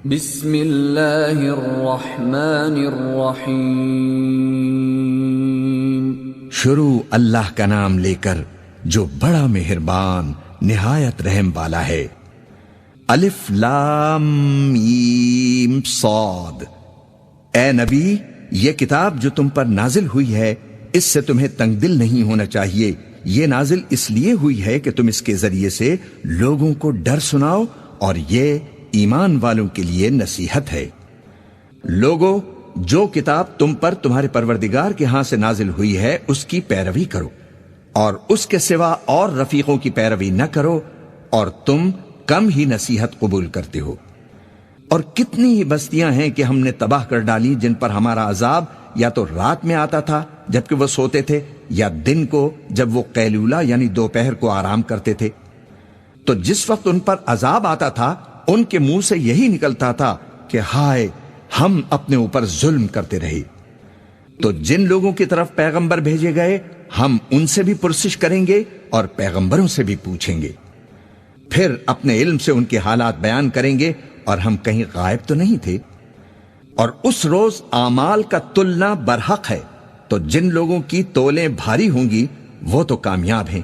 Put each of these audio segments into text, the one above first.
بسم اللہ الرحمن الرحیم۔ شروع اللہ کا نام لے کر جو بڑا مہربان نہایت رحم والا ہے۔ الف لام میم صاد۔ اے نبی، یہ کتاب جو تم پر نازل ہوئی ہے اس سے تمہیں تنگ دل نہیں ہونا چاہیے۔ یہ نازل اس لیے ہوئی ہے کہ تم اس کے ذریعے سے لوگوں کو ڈر سناؤ، اور یہ ایمان والوں کے لیے نصیحت ہے۔ لوگو، جو کتاب تم پر تمہارے پروردگار کے ہاں سے نازل ہوئی ہے اس کی پیروی کرو، اور اس کے سوا اور رفیقوں کی پیروی نہ کرو، اور تم کم ہی نصیحت قبول کرتے ہو۔ اور کتنی ہی بستیاں ہیں کہ ہم نے تباہ کر ڈالی جن پر ہمارا عذاب یا تو رات میں آتا تھا جبکہ وہ سوتے تھے، یا دن کو جب وہ قیلولہ یعنی دوپہر کو آرام کرتے تھے۔ تو جس وقت ان پر عذاب آتا تھا ان کے منہ سے یہی نکلتا تھا کہ ہائے، ہم اپنے اوپر ظلم کرتے رہے۔ تو جن لوگوں کی طرف پیغمبر بھیجے گئے ہم ان سے بھی پرسش کریں گے اور پیغمبروں سے بھی پوچھیں گے، پھر اپنے علم سے ان کے حالات بیان کریں گے، اور ہم کہیں غائب تو نہیں تھے۔ اور اس روز اعمال کا تلنا برحق ہے، تو جن لوگوں کی تولیں بھاری ہوں گی وہ تو کامیاب ہیں،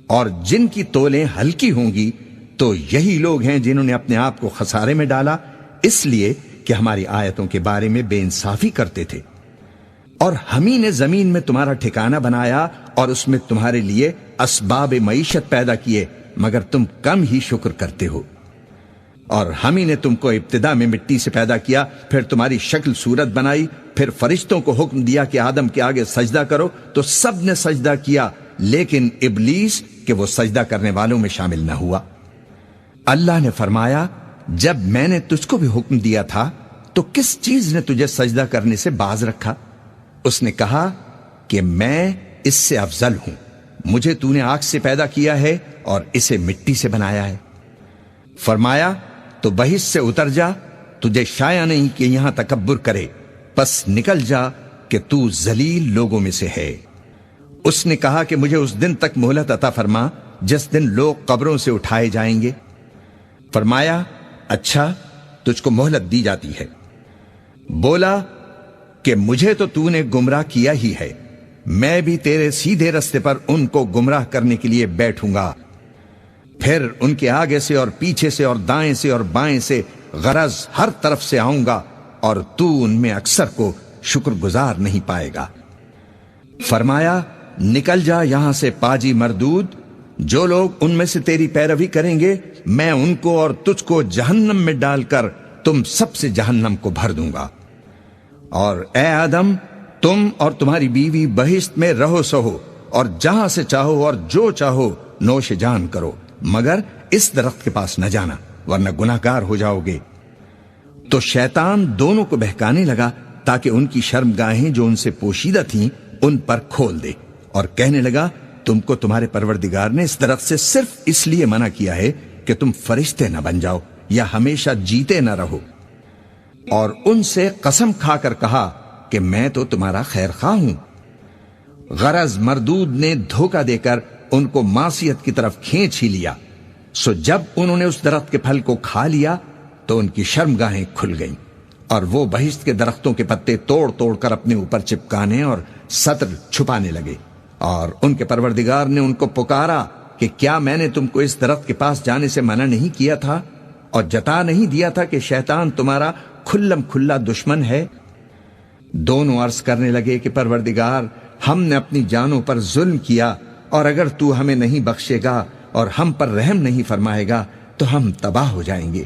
اور جن کی تولیں ہلکی ہوں گی تو یہی لوگ ہیں جنہوں نے اپنے آپ کو خسارے میں ڈالا، اس لیے کہ ہماری آیتوں کے بارے میں بے انصافی کرتے تھے۔ اور ہم ہی نے زمین میں تمہارا ٹھکانہ بنایا اور اس میں تمہارے لیے اسباب معیشت پیدا کیے، مگر تم کم ہی شکر کرتے ہو۔ اور ہم ہی نے تم کو ابتدا میں مٹی سے پیدا کیا، پھر تمہاری شکل صورت بنائی، پھر فرشتوں کو حکم دیا کہ آدم کے آگے سجدہ کرو، تو سب نے سجدہ کیا، لیکن ابلیس کہ وہ سجدہ کرنے والوں میں شامل نہ ہوا۔ اللہ نے فرمایا، جب میں نے تجھ کو بھی حکم دیا تھا تو کس چیز نے تجھے سجدہ کرنے سے باز رکھا؟ اس نے کہا کہ میں اس سے افضل ہوں، مجھے تو نے آگ سے پیدا کیا ہے اور اسے مٹی سے بنایا ہے۔ فرمایا، تو بہشت سے اتر جا، تجھے شایع نہیں کہ یہاں تکبر کرے، پس نکل جا کہ تو ذلیل لوگوں میں سے ہے۔ اس نے کہا کہ مجھے اس دن تک مہلت عطا فرما جس دن لوگ قبروں سے اٹھائے جائیں گے۔ فرمایا، اچھا، تجھ کو مہلت دی جاتی ہے۔ بولا کہ مجھے تو نے گمراہ کیا ہی ہے، میں بھی تیرے سیدھے رستے پر ان کو گمراہ کرنے کے لیے بیٹھوں گا، پھر ان کے آگے سے اور پیچھے سے اور دائیں سے اور بائیں سے، غرض ہر طرف سے آؤں گا، اور تو ان میں اکثر کو شکر گزار نہیں پائے گا۔ فرمایا، نکل جا یہاں سے پاجی مردود، جو لوگ ان میں سے تیری پیروی کریں گے میں ان کو اور تجھ کو جہنم میں ڈال کر تم سب سے جہنم کو بھر دوں گا۔ اور اے آدم، تم اور تمہاری بیوی بہشت میں رہو سہو، اور جہاں سے چاہو اور جو چاہو نوش جان کرو، مگر اس درخت کے پاس نہ جانا ورنہ گناہگار ہو جاؤ گے۔ تو شیطان دونوں کو بہکانے لگا تاکہ ان کی شرمگاہیں جو ان سے پوشیدہ تھیں ان پر کھول دے، اور کہنے لگا، تم کو تمہارے پروردگار نے اس درخت سے صرف اس لیے منع کیا ہے کہ تم فرشتے نہ بن جاؤ یا ہمیشہ جیتے نہ رہو۔ اور ان سے قسم کھا کر کہا کہ میں تو تمہارا خیر خواہ ہوں۔ غرض مردود نے دھوکہ دے کر ان کو معصیت کی طرف کھینچ ہی لیا، سو جب انہوں نے اس درخت کے پھل کو کھا لیا تو ان کی شرمگاہیں کھل گئیں، اور وہ بہشت کے درختوں کے پتے توڑ توڑ کر اپنے اوپر چپکانے اور سطر چھپانے لگے۔ اور ان کے پروردگار نے ان کو پکارا کہ کیا میں نے تم کو اس درخت کے پاس جانے سے منع نہیں کیا تھا، اور جتا نہیں دیا تھا کہ شیطان تمہارا کھلم کھلا دشمن ہے؟ دونوں عرض کرنے لگے کہ پروردگار، ہم نے اپنی جانوں پر ظلم کیا، اور اگر تو ہمیں نہیں بخشے گا اور ہم پر رحم نہیں فرمائے گا تو ہم تباہ ہو جائیں گے۔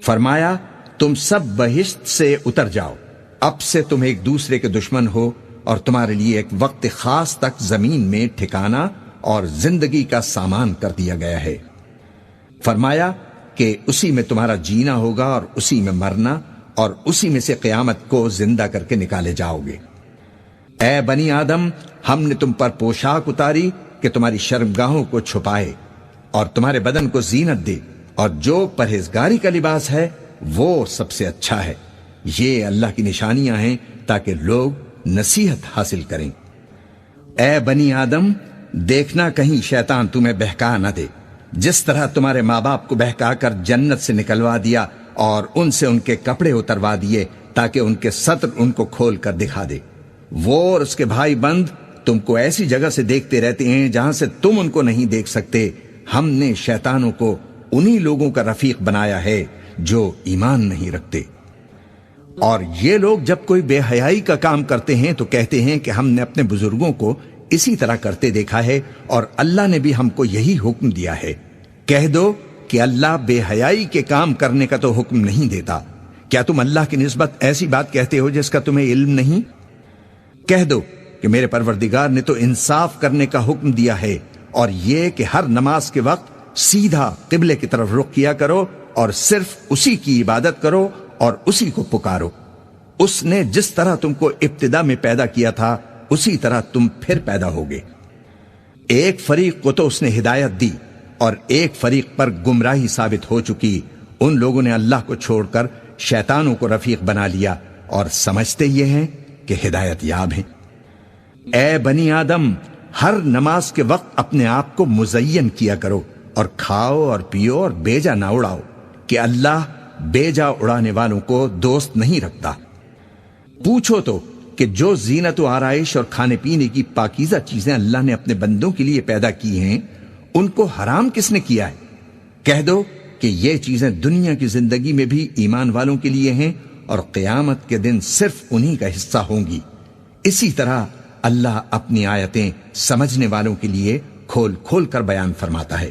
فرمایا، تم سب بہشت سے اتر جاؤ، اب سے تم ایک دوسرے کے دشمن ہو، اور تمہارے لیے ایک وقت خاص تک زمین میں ٹھکانہ اور زندگی کا سامان کر دیا گیا ہے۔ فرمایا کہ اسی میں تمہارا جینا ہوگا اور اسی میں مرنا، اور اسی میں سے قیامت کو زندہ کر کے نکالے جاؤ گے۔ اے بنی آدم، ہم نے تم پر پوشاک اتاری کہ تمہاری شرمگاہوں کو چھپائے اور تمہارے بدن کو زینت دے، اور جو پرہیزگاری کا لباس ہے وہ سب سے اچھا ہے۔ یہ اللہ کی نشانیاں ہیں تاکہ لوگ نصیحت حاصل کریں۔ اے بنی آدم، دیکھنا کہیں شیطان تمہیں بہکا نہ دے، جس طرح تمہارے ماں باپ کو بہکا کر جنت سے نکلوا دیا اور ان سے ان کے کپڑے اتروا دیے تاکہ ان کے سطر ان کو کھول کر دکھا دے۔ وہ اور اس کے بھائی بند تم کو ایسی جگہ سے دیکھتے رہتے ہیں جہاں سے تم ان کو نہیں دیکھ سکتے۔ ہم نے شیطانوں کو انہی لوگوں کا رفیق بنایا ہے جو ایمان نہیں رکھتے۔ اور یہ لوگ جب کوئی بے حیائی کا کام کرتے ہیں تو کہتے ہیں کہ ہم نے اپنے بزرگوں کو اسی طرح کرتے دیکھا ہے اور اللہ نے بھی ہم کو یہی حکم دیا ہے۔ کہہ دو کہ اللہ بے حیائی کے کام کرنے کا تو حکم نہیں دیتا۔ کیا تم اللہ کی نسبت ایسی بات کہتے ہو جس کا تمہیں علم نہیں؟ کہہ دو کہ میرے پروردگار نے تو انصاف کرنے کا حکم دیا ہے، اور یہ کہ ہر نماز کے وقت سیدھا قبلے کی طرف رخ کیا کرو اور صرف اسی کی عبادت کرو اور اسی کو پکارو۔ اس نے جس طرح تم کو ابتدا میں پیدا کیا تھا اسی طرح تم پھر پیدا ہوگے۔ ایک فریق کو تو اس نے ہدایت دی اور ایک فریق پر گمراہی ثابت ہو چکی۔ ان لوگوں نے اللہ کو چھوڑ کر شیطانوں کو رفیق بنا لیا اور سمجھتے یہ ہیں کہ ہدایت یاب ہیں۔ اے بنی آدم، ہر نماز کے وقت اپنے آپ کو مزین کیا کرو اور کھاؤ اور پیو اور بیجا نہ اڑاؤ کہ اللہ بیجا اڑانے والوں کو دوست نہیں رکھتا۔ پوچھو تو کہ جو زینت و آرائش اور کھانے پینے کی پاکیزہ چیزیں اللہ نے اپنے بندوں کے لیے پیدا کی ہیں ان کو حرام کس نے کیا ہے؟ کہہ دو کہ یہ چیزیں دنیا کی زندگی میں بھی ایمان والوں کے لیے ہیں اور قیامت کے دن صرف انہی کا حصہ ہوں گی۔ اسی طرح اللہ اپنی آیتیں سمجھنے والوں کے لیے کھول کھول کر بیان فرماتا ہے۔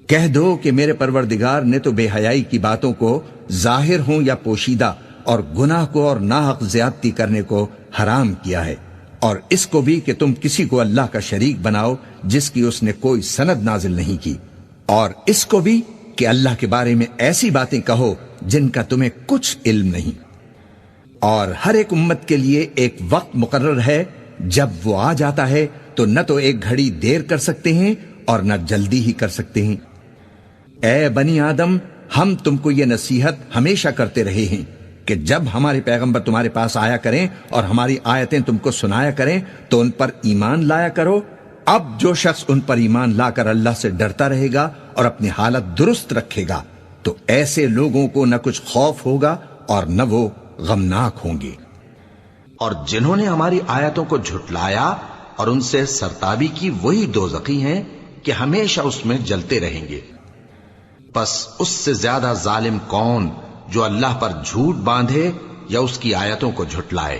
کہہ دو کہ میرے پروردگار نے تو بے حیائی کی باتوں کو ظاہر ہوں یا پوشیدہ اور گناہ کو اور ناحق زیادتی کرنے کو حرام کیا ہے، اور اس کو بھی کہ تم کسی کو اللہ کا شریک بناؤ جس کی اس نے کوئی سند نازل نہیں کی، اور اس کو بھی کہ اللہ کے بارے میں ایسی باتیں کہو جن کا تمہیں کچھ علم نہیں۔ اور ہر ایک امت کے لیے ایک وقت مقرر ہے، جب وہ آ جاتا ہے تو نہ تو ایک گھڑی دیر کر سکتے ہیں اور نہ جلدی ہی کر سکتے ہیں۔ اے بنی آدم، ہم تم کو یہ نصیحت ہمیشہ کرتے رہے ہیں کہ جب ہمارے پیغمبر تمہارے پاس آیا کریں اور ہماری آیتیں تم کو سنایا کریں تو ان پر ایمان لایا کرو۔ اب جو شخص ان پر ایمان لا کر اللہ سے ڈرتا رہے گا اور اپنی حالت درست رکھے گا تو ایسے لوگوں کو نہ کچھ خوف ہوگا اور نہ وہ غمناک ہوں گے۔ اور جنہوں نے ہماری آیتوں کو جھٹلایا اور ان سے سرتابی کی وہی دوزخی ہیں کہ ہمیشہ اس میں جلتے رہیں گے۔ پس اس سے زیادہ ظالم کون جو اللہ پر جھوٹ باندھے یا اس کی آیتوں کو جھٹلائے؟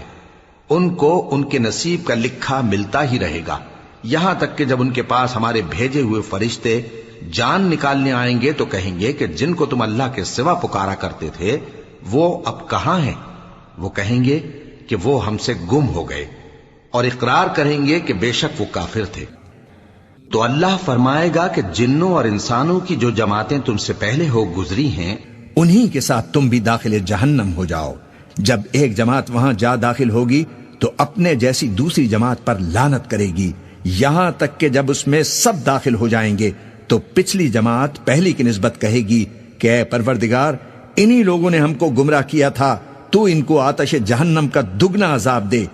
ان کو ان کے نصیب کا لکھا ملتا ہی رہے گا، یہاں تک کہ جب ان کے پاس ہمارے بھیجے ہوئے فرشتے جان نکالنے آئیں گے تو کہیں گے کہ جن کو تم اللہ کے سوا پکارا کرتے تھے وہ اب کہاں ہیں؟ وہ کہیں گے کہ وہ ہم سے گم ہو گئے، اور اقرار کریں گے کہ بے شک وہ کافر تھے۔ تو اللہ فرمائے گا کہ جنوں اور انسانوں کی جو جماعتیں تم سے پہلے ہو گزری ہیں انہی کے ساتھ تم بھی داخل جہنم ہو جاؤ۔ جب ایک جماعت وہاں جا داخل ہوگی تو اپنے جیسی دوسری جماعت پر لعنت کرے گی، یہاں تک کہ جب اس میں سب داخل ہو جائیں گے تو پچھلی جماعت پہلی کی نسبت کہے گی کہ اے پروردگار، انہی لوگوں نے ہم کو گمراہ کیا تھا، تو ان کو آتش جہنم کا دگنا عذاب دے۔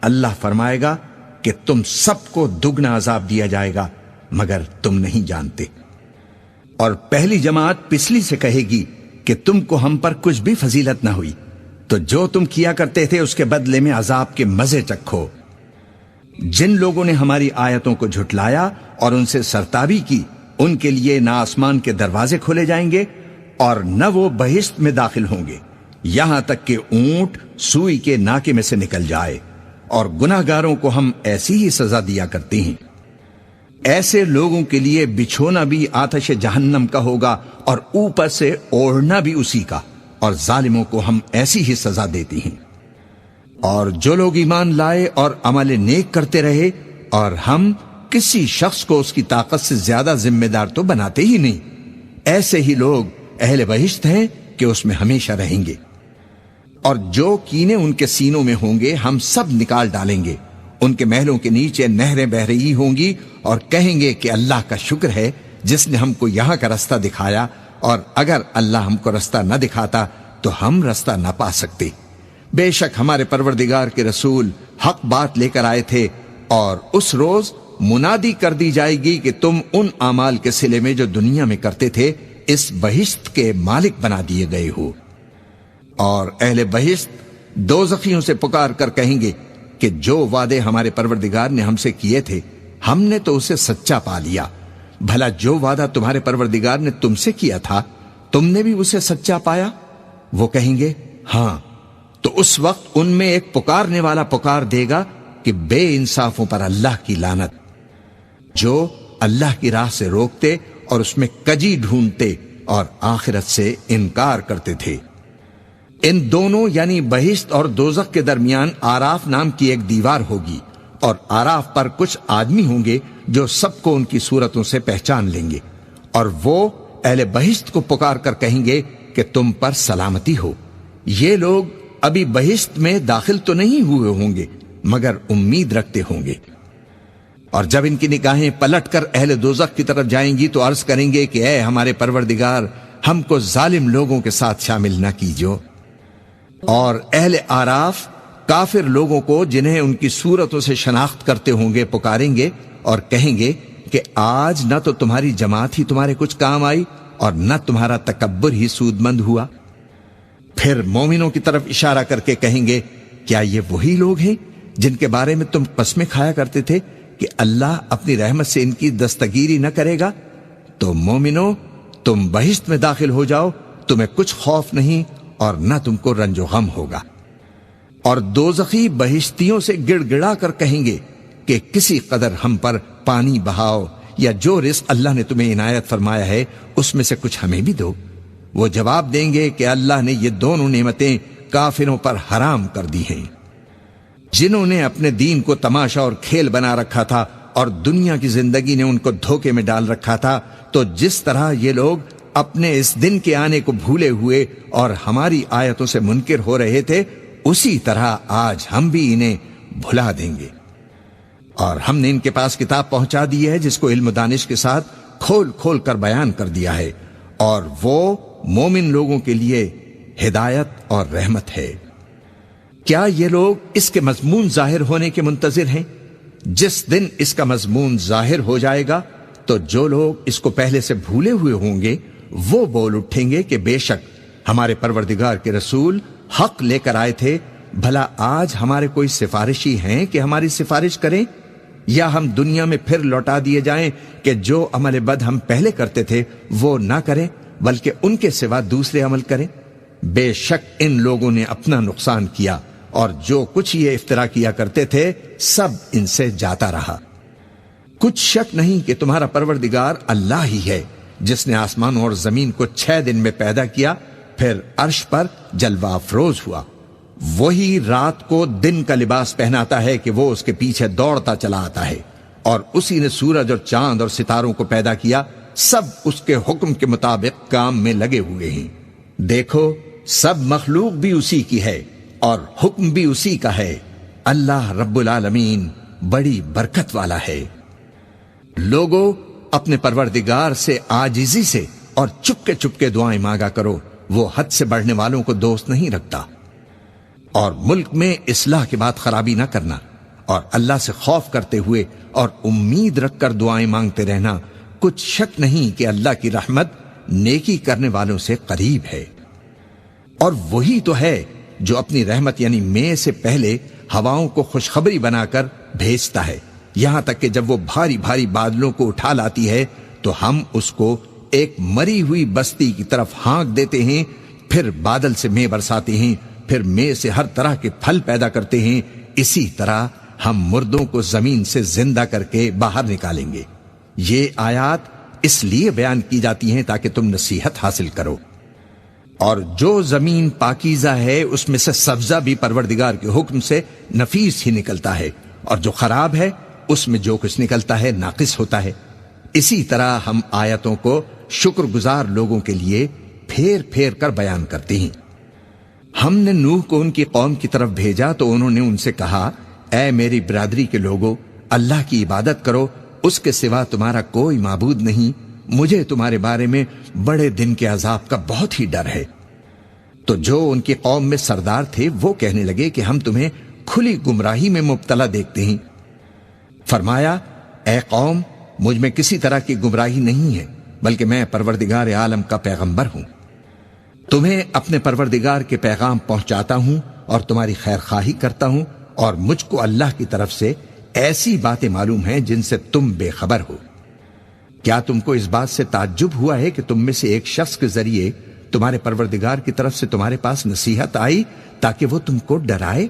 اللہ فرمائے گا کہ تم سب کو دگنا عذاب دیا جائے گا مگر تم نہیں جانتے۔ اور پہلی جماعت پچھلی سے کہے گی کہ تم کو ہم پر کچھ بھی فضیلت نہ ہوئی، تو جو تم کیا کرتے تھے اس کے بدلے میں عذاب کے مزے چکھو۔ جن لوگوں نے ہماری آیتوں کو جھٹلایا اور ان سے سرتابی کی، ان کے لیے نہ آسمان کے دروازے کھولے جائیں گے اور نہ وہ بہشت میں داخل ہوں گے، یہاں تک کہ اونٹ سوئی کے ناکے میں سے نکل جائے، اور گناہ گاروں کو ہم ایسی ہی سزا دیا کرتے ہیں۔ ایسے لوگوں کے لیے بچھونا بھی آتش جہنم کا ہوگا اور اوپر سے اوڑھنا بھی اسی کا، اور ظالموں کو ہم ایسی ہی سزا دیتی ہیں۔ اور جو لوگ ایمان لائے اور عمل نیک کرتے رہے، اور ہم کسی شخص کو اس کی طاقت سے زیادہ ذمہ دار تو بناتے ہی نہیں، ایسے ہی لوگ اہل بہشت ہیں کہ اس میں ہمیشہ رہیں گے۔ اور جو کینے ان کے سینوں میں ہوں گے ہم سب نکال ڈالیں گے، ان کے محلوں کے نیچے نہریں بہ رہی ہوں گی، اور کہیں گے کہ اللہ کا شکر ہے جس نے ہم کو یہاں کا رستہ دکھایا، اور اگر اللہ ہم کو رستہ نہ دکھاتا تو ہم رستہ نہ پا سکتے۔ بے شک ہمارے پروردگار کے رسول حق بات لے کر آئے تھے، اور اس روز منادی کر دی جائے گی کہ تم ان اعمال کے صلے میں جو دنیا میں کرتے تھے اس بہشت کے مالک بنا دیے گئے ہو۔ اور اہل بہشت دوزخیوں سے پکار کر کہیں گے کہ جو وعدے ہمارے پروردگار نے ہم سے کیے تھے ہم نے تو اسے سچا پا لیا، بھلا جو وعدہ تمہارے پروردگار نے تم سے کیا تھا تم نے بھی اسے سچا پایا؟ وہ کہیں گے ہاں۔ تو اس وقت ان میں ایک پکارنے والا پکار دے گا کہ بے انصافوں پر اللہ کی لعنت، جو اللہ کی راہ سے روکتے اور اس میں کجی ڈھونڈتے اور آخرت سے انکار کرتے تھے۔ ان دونوں یعنی بہشت اور دوزخ کے درمیان آراف نام کی ایک دیوار ہوگی، اور آراف پر کچھ آدمی ہوں گے جو سب کو ان کی صورتوں سے پہچان لیں گے، اور وہ اہل بہشت کو پکار کر کہیں گے کہ تم پر سلامتی ہو۔ یہ لوگ ابھی بہشت میں داخل تو نہیں ہوئے ہوں گے مگر امید رکھتے ہوں گے۔ اور جب ان کی نگاہیں پلٹ کر اہل دوزخ کی طرف جائیں گی تو عرض کریں گے کہ اے ہمارے پروردگار، ہم کو ظالم لوگوں کے ساتھ شامل نہ کیجو۔ اور اہل آراف کافر لوگوں کو جنہیں ان کی صورتوں سے شناخت کرتے ہوں گے پکاریں گے اور کہیں گے کہ آج نہ تو تمہاری جماعت ہی تمہارے کچھ کام آئی اور نہ تمہارا تکبر ہی سود مند ہوا۔ پھر مومنوں کی طرف اشارہ کر کے کہیں گے کیا یہ وہی لوگ ہیں جن کے بارے میں تم قسمیں کھایا کرتے تھے کہ اللہ اپنی رحمت سے ان کی دستگیری نہ کرے گا؟ تو مومنوں، تم بہشت میں داخل ہو جاؤ، تمہیں کچھ خوف نہیں اور نہ تم کو رنج و غم ہوگا۔ اور دوزخی بہشتیوں سے گڑ گڑا کر کہیں گے کہ کسی قدر ہم پر پانی بہاؤ، یا جو رزق اللہ نے تمہیں عنایت فرمایا ہے اس میں سے کچھ ہمیں بھی دو۔ وہ جواب دیں گے کہ اللہ نے یہ دونوں نعمتیں کافروں پر حرام کر دی ہیں۔ جنہوں نے اپنے دین کو تماشا اور کھیل بنا رکھا تھا اور دنیا کی زندگی نے ان کو دھوکے میں ڈال رکھا تھا، تو جس طرح یہ لوگ اپنے اس دن کے آنے کو بھولے ہوئے اور ہماری آیتوں سے منکر ہو رہے تھے، اسی طرح آج ہم بھی انہیں بھلا دیں گے۔ اور ہم نے ان کے پاس کتاب پہنچا دی ہے جس کو علم و دانش کے ساتھ کھول کھول کر بیان کر دیا ہے، اور وہ مومن لوگوں کے لیے ہدایت اور رحمت ہے۔ کیا یہ لوگ اس کے مضمون ظاہر ہونے کے منتظر ہیں؟ جس دن اس کا مضمون ظاہر ہو جائے گا تو جو لوگ اس کو پہلے سے بھولے ہوئے ہوں گے وہ بول اٹھیں گے کہ بے شک ہمارے پروردگار کے رسول حق لے کر آئے تھے، بھلا آج ہمارے کوئی سفارشی ہیں کہ ہماری سفارش کریں، یا ہم دنیا میں پھر لوٹا دیے جائیں کہ جو عمل بد ہم پہلے کرتے تھے وہ نہ کریں بلکہ ان کے سوا دوسرے عمل کریں۔ بے شک ان لوگوں نے اپنا نقصان کیا اور جو کچھ یہ افترا کیا کرتے تھے سب ان سے جاتا رہا۔ کچھ شک نہیں کہ تمہارا پروردگار اللہ ہی ہے جس نے آسمانوں اور زمین کو 6 دن میں پیدا کیا، پھر عرش پر جلوہ افروز ہوا۔ وہی رات کو دن کا لباس پہناتا ہے کہ وہ اس کے پیچھے دوڑتا چلا آتا ہے، اور اسی نے سورج اور چاند اور ستاروں کو پیدا کیا، سب اس کے حکم کے مطابق کام میں لگے ہوئے ہیں۔ دیکھو سب مخلوق بھی اسی کی ہے اور حکم بھی اسی کا ہے۔ اللہ رب العالمین بڑی برکت والا ہے۔ لوگوں، اپنے پروردگار سے عاجزی سے اور چپ کے دعائیں مانگا کرو، وہ حد سے بڑھنے والوں کو دوست نہیں رکھتا۔ اور ملک میں اصلاح کے بعد خرابی نہ کرنا، اور اللہ سے خوف کرتے ہوئے اور امید رکھ کر دعائیں مانگتے رہنا، کچھ شک نہیں کہ اللہ کی رحمت نیکی کرنے والوں سے قریب ہے۔ اور وہی تو ہے جو اپنی رحمت یعنی مے سے پہلے ہواؤں کو خوشخبری بنا کر بھیجتا ہے، یہاں تک کہ جب وہ بھاری بھاری بادلوں کو اٹھا لاتی ہے تو ہم اس کو ایک مری ہوئی بستی کی طرف ہانک دیتے ہیں، پھر بادل سے مے برساتے ہیں، پھر مے سے ہر طرح کے پھل پیدا کرتے ہیں۔ اسی طرح ہم مردوں کو زمین سے زندہ کر کے باہر نکالیں گے۔ یہ آیات اس لیے بیان کی جاتی ہیں تاکہ تم نصیحت حاصل کرو۔ اور جو زمین پاکیزہ ہے اس میں سے سبزہ بھی پروردگار کے حکم سے نفیس ہی نکلتا ہے، اور جو خراب ہے اس میں جو کچھ نکلتا ہے ناقص ہوتا ہے۔ اسی طرح ہم آیتوں کو شکر گزار لوگوں کے لیے پھیر پھیر کر بیان کرتے ہیں۔ ہم نے نوح کو ان کی قوم کی طرف بھیجا تو انہوں نے ان سے کہا، اے میری برادری کے لوگوں، اللہ کی عبادت کرو، اس کے سوا تمہارا کوئی معبود نہیں، مجھے تمہارے بارے میں بڑے دن کے عذاب کا بہت ہی ڈر ہے۔ تو جو ان کی قوم میں سردار تھے وہ کہنے لگے کہ ہم تمہیں کھلی گمراہی میں مبتلا دیکھتے ہیں۔ فرمایا، اے قوم، مجھ میں کسی طرح کی گمراہی نہیں ہے، بلکہ میں پروردگار عالم کا پیغمبر ہوں۔ تمہیں اپنے پروردگار کے پیغام پہنچاتا ہوں اور تمہاری خیر خواہی کرتا ہوں، اور مجھ کو اللہ کی طرف سے ایسی باتیں معلوم ہیں جن سے تم بے خبر ہو۔ کیا تم کو اس بات سے تعجب ہوا ہے کہ تم میں سے ایک شخص کے ذریعے تمہارے پروردگار کی طرف سے تمہارے پاس نصیحت آئی تاکہ وہ تم کو ڈرائے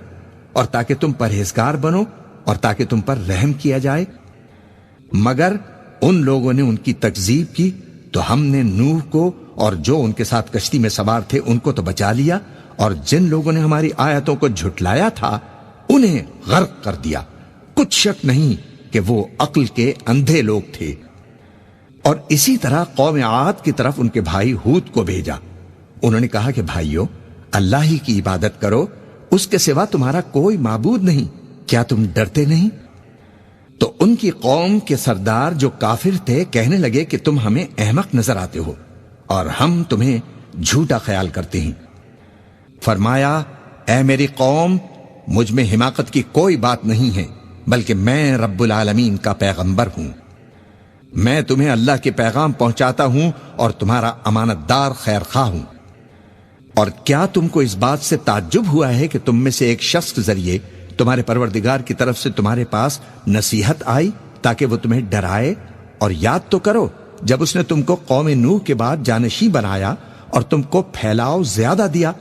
اور تاکہ تم پرہیزگار بنو اور تاکہ تم پر رحم کیا جائے؟ مگر ان لوگوں نے ان کی تکذیب کی تو ہم نے نوح کو اور جو ان کے ساتھ کشتی میں سوار تھے ان کو تو بچا لیا، اور جن لوگوں نے ہماری آیتوں کو جھٹلایا تھا انہیں غرق کر دیا۔ کچھ شک نہیں کہ وہ عقل کے اندھے لوگ تھے۔ اور اسی طرح قوم عاد کی طرف ان کے بھائی ہود کو بھیجا۔ انہوں نے کہا کہ بھائیو، اللہ ہی کی عبادت کرو، اس کے سوا تمہارا کوئی معبود نہیں، کیا تم ڈرتے نہیں؟ تو ان کی قوم کے سردار جو کافر تھے کہنے لگے کہ تم ہمیں احمق نظر آتے ہو اور ہم تمہیں جھوٹا خیال کرتے ہیں۔ فرمایا، اے میری قوم، مجھ میں حماقت کی کوئی بات نہیں ہے، بلکہ میں رب العالمین کا پیغمبر ہوں۔ میں تمہیں اللہ کے پیغام پہنچاتا ہوں اور تمہارا امانت دار خیر خواہ ہوں۔ اور کیا تم کو اس بات سے تعجب ہوا ہے کہ تم میں سے ایک شخص کے ذریعے تمہارے پروردگار کی طرف سے تمہارے پاس نصیحت آئی تاکہ وہ تمہیں ڈرائے؟ اور یاد تو کرو جب اس نے تم کو قوم نوح کے بعد جانشین بنایا اور تم کو پھیلاؤ زیادہ دیا،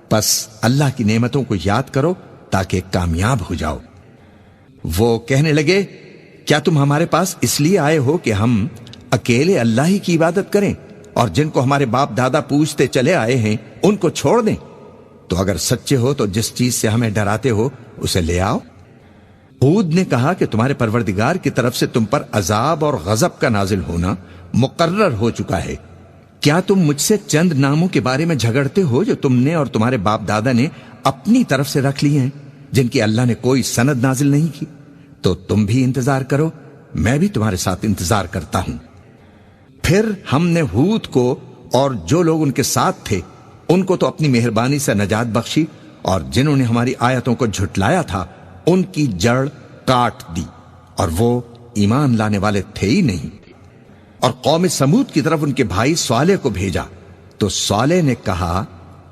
پس اللہ کی نعمتوں کو یاد کرو تاکہ کامیاب ہو جاؤ۔ وہ کہنے لگے، کیا تم ہمارے پاس اس لیے آئے ہو کہ ہم اکیلے اللہ ہی کی عبادت کریں اور جن کو ہمارے باپ دادا پوجتے چلے آئے ہیں ان کو چھوڑ دیں؟ تو اگر سچے ہو تو جس چیز سے ہمیں ڈراتے ہو اسے لے آؤ۔ ہود نے کہا کہ تمہارے پروردگار کی طرف سے تم پر عذاب اور غضب کا نازل ہونا مقرر ہو چکا ہے۔ کیا تم مجھ سے چند ناموں کے بارے میں جھگڑتے ہو جو تم نے اور تمہارے باپ دادا نے اپنی طرف سے رکھ لی ہیں، جن کی اللہ نے کوئی سند نازل نہیں کی؟ تو تم بھی انتظار کرو، میں بھی تمہارے ساتھ انتظار کرتا ہوں۔ پھر ہم نے ہود کو اور جو لوگ ان کے ساتھ تھے ان کو تو اپنی مہربانی سے نجات بخشی، اور جنہوں نے ہماری آیتوں کو جھٹلایا تھا ان کی جڑ کاٹ دی، اور وہ ایمان لانے والے تھے ہی نہیں۔ اور قوم سمود کی طرف ان کے بھائی صالح کو بھیجا، تو صالح نے کہا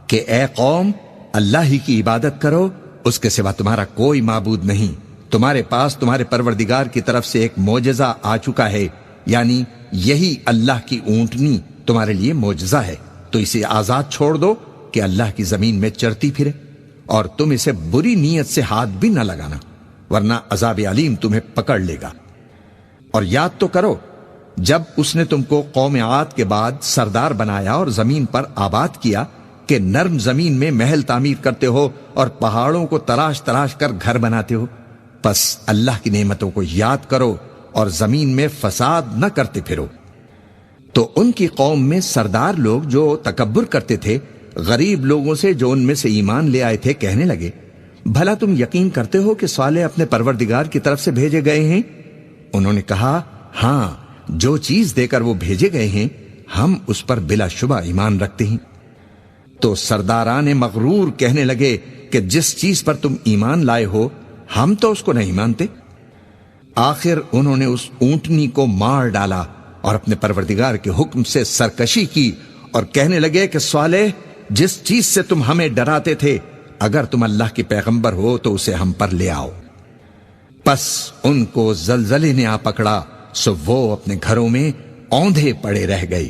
کہ اے قوم، اللہ ہی کی عبادت کرو، اس کے سوا تمہارا کوئی معبود نہیں۔ تمہارے پاس تمہارے پروردگار کی طرف سے ایک معجزہ آ چکا ہے، یعنی یہی اللہ کی اونٹنی تمہارے لیے معجزہ ہے، تو اسے آزاد چھوڑ دو کہ اللہ کی زمین میں چرتی پھرے، اور تم اسے بری نیت سے ہاتھ بھی نہ لگانا، ورنہ عذاب علیم تمہیں پکڑ لے گا۔ اور یاد تو کرو جب اس نے تم کو قوم عاد کے بعد سردار بنایا اور زمین پر آباد کیا کہ نرم زمین میں محل تعمیر کرتے ہو اور پہاڑوں کو تراش تراش کر گھر بناتے ہو، پس اللہ کی نعمتوں کو یاد کرو اور زمین میں فساد نہ کرتے پھرو۔ تو ان کی قوم میں سردار لوگ جو تکبر کرتے تھے غریب لوگوں سے جو ان میں سے ایمان لے آئے تھے کہنے لگے، بھلا تم یقین کرتے ہو کہ صالح اپنے پروردگار کی طرف سے بھیجے گئے ہیں؟ انہوں نے کہا، ہاں، جو چیز دے کر وہ بھیجے گئے ہیں ہم اس پر بلا شبہ ایمان رکھتے ہیں۔ تو سرداران مغرور کہنے لگے کہ جس چیز پر تم ایمان لائے ہو ہم تو اس کو نہیں مانتے۔ آخر انہوں نے اس اونٹنی کو مار ڈالا اور اپنے پروردگار کے حکم سے سرکشی کی، اور کہنے لگے کہ صالح، جس چیز سے تم ہمیں ڈراتے تھے اگر تم اللہ کے پیغمبر ہو تو اسے ہم پر لے آؤ۔ پس ان کو زلزلے نے آ پکڑا، سو وہ اپنے گھروں میں اوندھے پڑے رہ گئے۔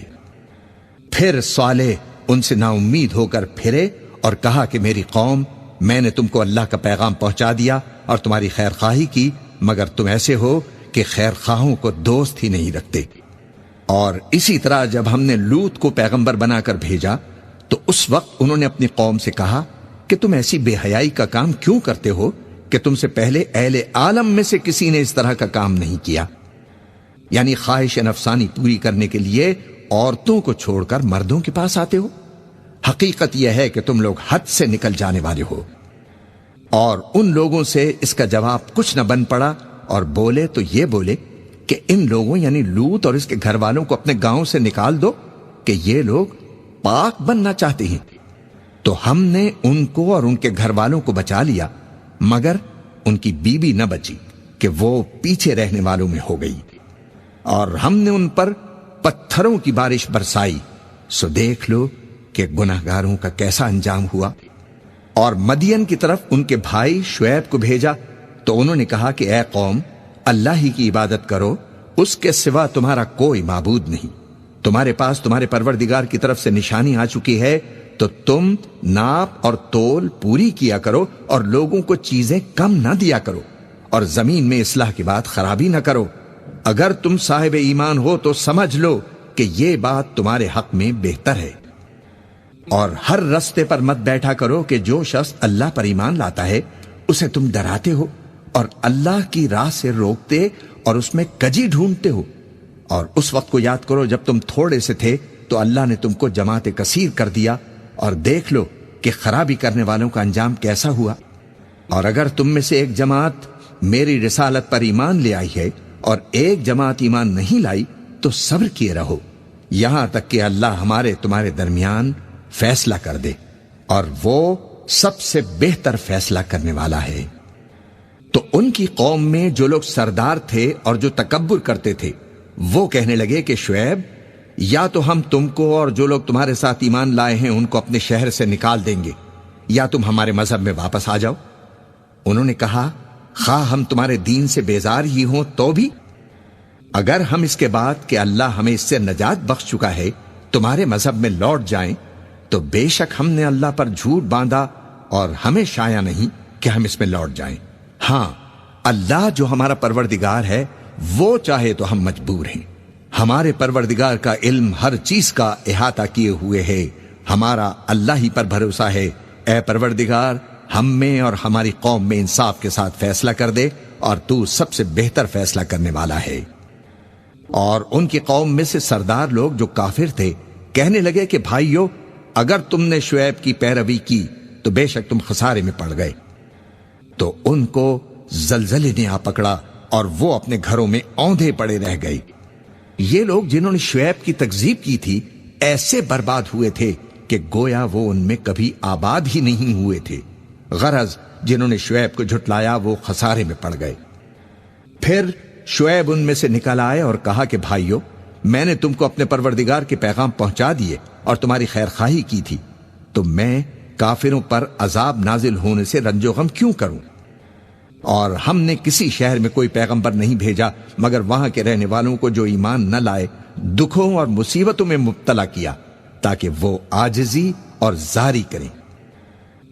پھر صالح ان سے نا امید ہو کر پھرے اور کہا کہ میری قوم، میں نے تم کو اللہ کا پیغام پہنچا دیا اور تمہاری خیر خواہی کی، مگر تم ایسے ہو کہ خیر خواہوں کو دوست ہی نہیں رکھتے۔ اور اسی طرح جب ہم نے لوط کو پیغمبر بنا کر بھیجا تو اس وقت انہوں نے اپنی قوم سے کہا کہ تم ایسی بے حیائی کا کام کیوں کرتے ہو کہ تم سے پہلے اہل عالم میں سے کسی نے اس طرح کا کام نہیں کیا، یعنی خواہش نفسانی پوری کرنے کے لیے عورتوں کو چھوڑ کر مردوں کے پاس آتے ہو۔ حقیقت یہ ہے کہ تم لوگ حد سے نکل جانے والے ہو۔ اور ان لوگوں سے اس کا جواب کچھ نہ بن پڑا، اور بولے تو یہ بولے کہ ان لوگوں یعنی لوط اور اس کے گھر والوں کو اپنے گاؤں سے نکال دو کہ یہ لوگ پاک بننا چاہتے ہیں۔ تو ہم نے ان کو اور ان کے گھر والوں کو بچا لیا، مگر ان کی بیوی نہ بچی کہ وہ پیچھے رہنے والوں میں ہو گئی۔ اور ہم نے ان پر پتھروں کی بارش برسائی، سو دیکھ لو کہ گناہگاروں کا کیسا انجام ہوا۔ اور مدین کی طرف ان کے بھائی شعیب کو بھیجا تو انہوں نے کہا کہ اے قوم، اللہ ہی کی عبادت کرو، اس کے سوا تمہارا کوئی معبود نہیں۔ تمہارے پاس تمہارے پروردگار کی طرف سے نشانی آ چکی ہے، تو تم ناپ اور تول پوری کیا کرو اور لوگوں کو چیزیں کم نہ دیا کرو، اور زمین میں اصلاح کے بعد خرابی نہ کرو۔ اگر تم صاحب ایمان ہو تو سمجھ لو کہ یہ بات تمہارے حق میں بہتر ہے۔ اور ہر رستے پر مت بیٹھا کرو کہ جو شخص اللہ پر ایمان لاتا ہے اسے تم ڈراتے ہو اور اللہ کی راہ سے روکتے اور اس میں کجی ڈھونڈتے ہو۔ اور اس وقت کو یاد کرو جب تم تھوڑے سے تھے تو اللہ نے تم کو جماعت کثیر کر دیا، اور دیکھ لو کہ خرابی کرنے والوں کا انجام کیسا ہوا۔ اور اگر تم میں سے ایک جماعت میری رسالت پر ایمان لے آئی ہے اور ایک جماعت ایمان نہیں لائی تو صبر کیے رہو، یہاں تک کہ اللہ ہمارے تمہارے درمیان فیصلہ کر دے، اور وہ سب سے بہتر فیصلہ کرنے والا ہے۔ تو ان کی قوم میں جو لوگ سردار تھے اور جو تکبر کرتے تھے وہ کہنے لگے کہ شعیب، یا تو ہم تم کو اور جو لوگ تمہارے ساتھ ایمان لائے ہیں ان کو اپنے شہر سے نکال دیں گے، یا تم ہمارے مذہب میں واپس آ جاؤ۔ انہوں نے کہا، خواہ ہم تمہارے دین سے بیزار ہی ہوں تو بھی، اگر ہم اس کے بعد کہ اللہ ہمیں اس سے نجات بخش چکا ہے تمہارے مذہب میں لوٹ جائیں تو بے شک ہم نے اللہ پر جھوٹ باندھا اور ہمیں شایع نہیں کہ ہم اس میں لوٹ جائیں۔ ہاں، اللہ جو ہمارا پروردگار ہے وہ چاہے تو ہم مجبور ہیں۔ ہمارے پروردگار کا علم ہر چیز کا احاطہ کیے ہوئے ہے، ہمارا اللہ ہی پر بھروسہ ہے۔ اے پروردگار، ہم میں اور ہماری قوم میں انصاف کے ساتھ فیصلہ کر دے، اور تو سب سے بہتر فیصلہ کرنے والا ہے۔ اور ان کی قوم میں سے سردار لوگ جو کافر تھے کہنے لگے کہ بھائیو، اگر تم نے شعیب کی پیروی کی تو بے شک تم خسارے میں پڑ گئے۔ تو ان کو زلزلے نے آ پکڑا اور وہ اپنے گھروں میں اوندھے پڑے رہ گئے۔ یہ لوگ جنہوں نے شعیب کی تکذیب کی تھی ایسے برباد ہوئے تھے کہ گویا وہ ان میں کبھی آباد ہی نہیں ہوئے تھے۔ غرض جنہوں نے شعیب کو جھٹلایا وہ خسارے میں پڑ گئے۔ پھر شعیب ان میں سے نکل آئے اور کہا کہ بھائیو، میں نے تم کو اپنے پروردگار کے پیغام پہنچا دیے اور تمہاری خیر خواہی کی تھی، تو میں کافروں پر عذاب نازل ہونے سے رنج و غم کیوں کروں؟ اور ہم نے کسی شہر میں کوئی پیغمبر نہیں بھیجا مگر وہاں کے رہنے والوں کو جو ایمان نہ لائے دکھوں اور مصیبتوں میں مبتلا کیا تاکہ وہ عاجزی اور زاری کریں۔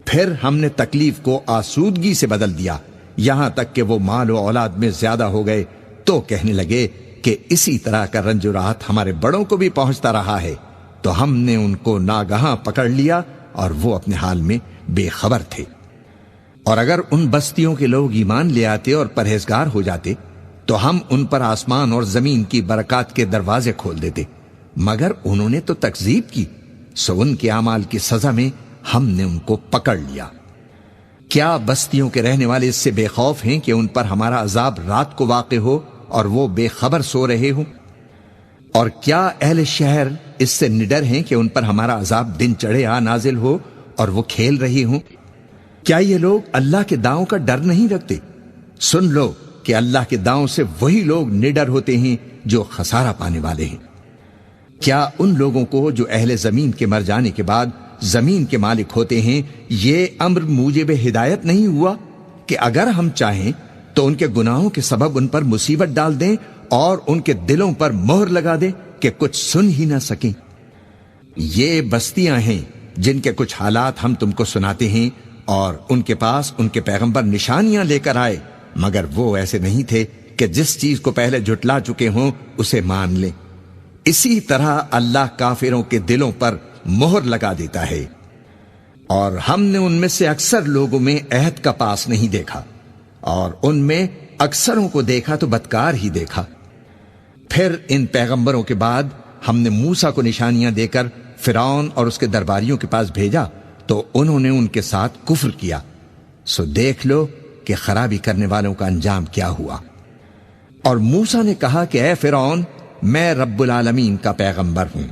پھر ہم نے تکلیف کو آسودگی سے بدل دیا، یہاں تک کہ وہ مال و اولاد میں زیادہ ہو گئے تو کہنے لگے کہ اسی طرح کا رنج و راحت ہمارے بڑوں کو بھی پہنچتا رہا ہے، تو ہم نے ان کو ناگہاں پکڑ لیا اور وہ اپنے حال میں بے خبر تھے۔ اور اگر ان بستیوں کے لوگ ایمان لے آتے اور پرہیزگار ہو جاتے تو ہم ان پر آسمان اور زمین کی برکات کے دروازے کھول دیتے، مگر انہوں نے تو تکذیب کی، سو ان کے اعمال کی سزا میں ہم نے ان کو پکڑ لیا۔ کیا بستیوں کے رہنے والے اس سے بے خوف ہیں کہ ان پر ہمارا عذاب رات کو واقع ہو اور وہ بے خبر سو رہے ہوں؟ اور کیا اہل شہر اس سے نڈر ہیں کہ ان پر ہمارا عذاب دن چڑھے آ نازل ہو اور وہ کھیل رہے ہوں؟ کیا یہ لوگ اللہ کے داؤں کا ڈر نہیں رکھتے؟ سن لو کہ اللہ کے داؤں سے وہی لوگ نڈر ہوتے ہیں جو خسارہ پانے والے ہیں۔ کیا ان لوگوں کو جو اہل زمین کے مر جانے کے بعد زمین کے مالک ہوتے ہیں یہ امر موجب ہدایت نہیں ہوا کہ اگر ہم چاہیں تو ان کے گناہوں کے سبب ان پر مصیبت ڈال دیں اور ان کے دلوں پر مہر لگا دیں کہ کچھ سن ہی نہ سکیں؟ یہ بستیاں ہیں جن کے کچھ حالات ہم تم کو سناتے ہیں، اور ان کے پاس ان کے پیغمبر نشانیاں لے کر آئے مگر وہ ایسے نہیں تھے کہ جس چیز کو پہلے جھٹلا چکے ہوں اسے مان لیں۔ اسی طرح اللہ کافروں کے دلوں پر مہر لگا دیتا ہے۔ اور ہم نے ان میں سے اکثر لوگوں میں عہد کا پاس نہیں دیکھا، اور ان میں اکثروں کو دیکھا تو بدکار ہی دیکھا۔ پھر ان پیغمبروں کے بعد ہم نے موسیٰ کو نشانیاں دے کر فرعون اور اس کے درباریوں کے پاس بھیجا تو انہوں نے ان کے ساتھ کفر کیا، سو دیکھ لو کہ خرابی کرنے والوں کا انجام کیا ہوا۔ اور موسیٰ نے کہا کہ اے فرعون، میں رب العالمین کا پیغمبر ہوں،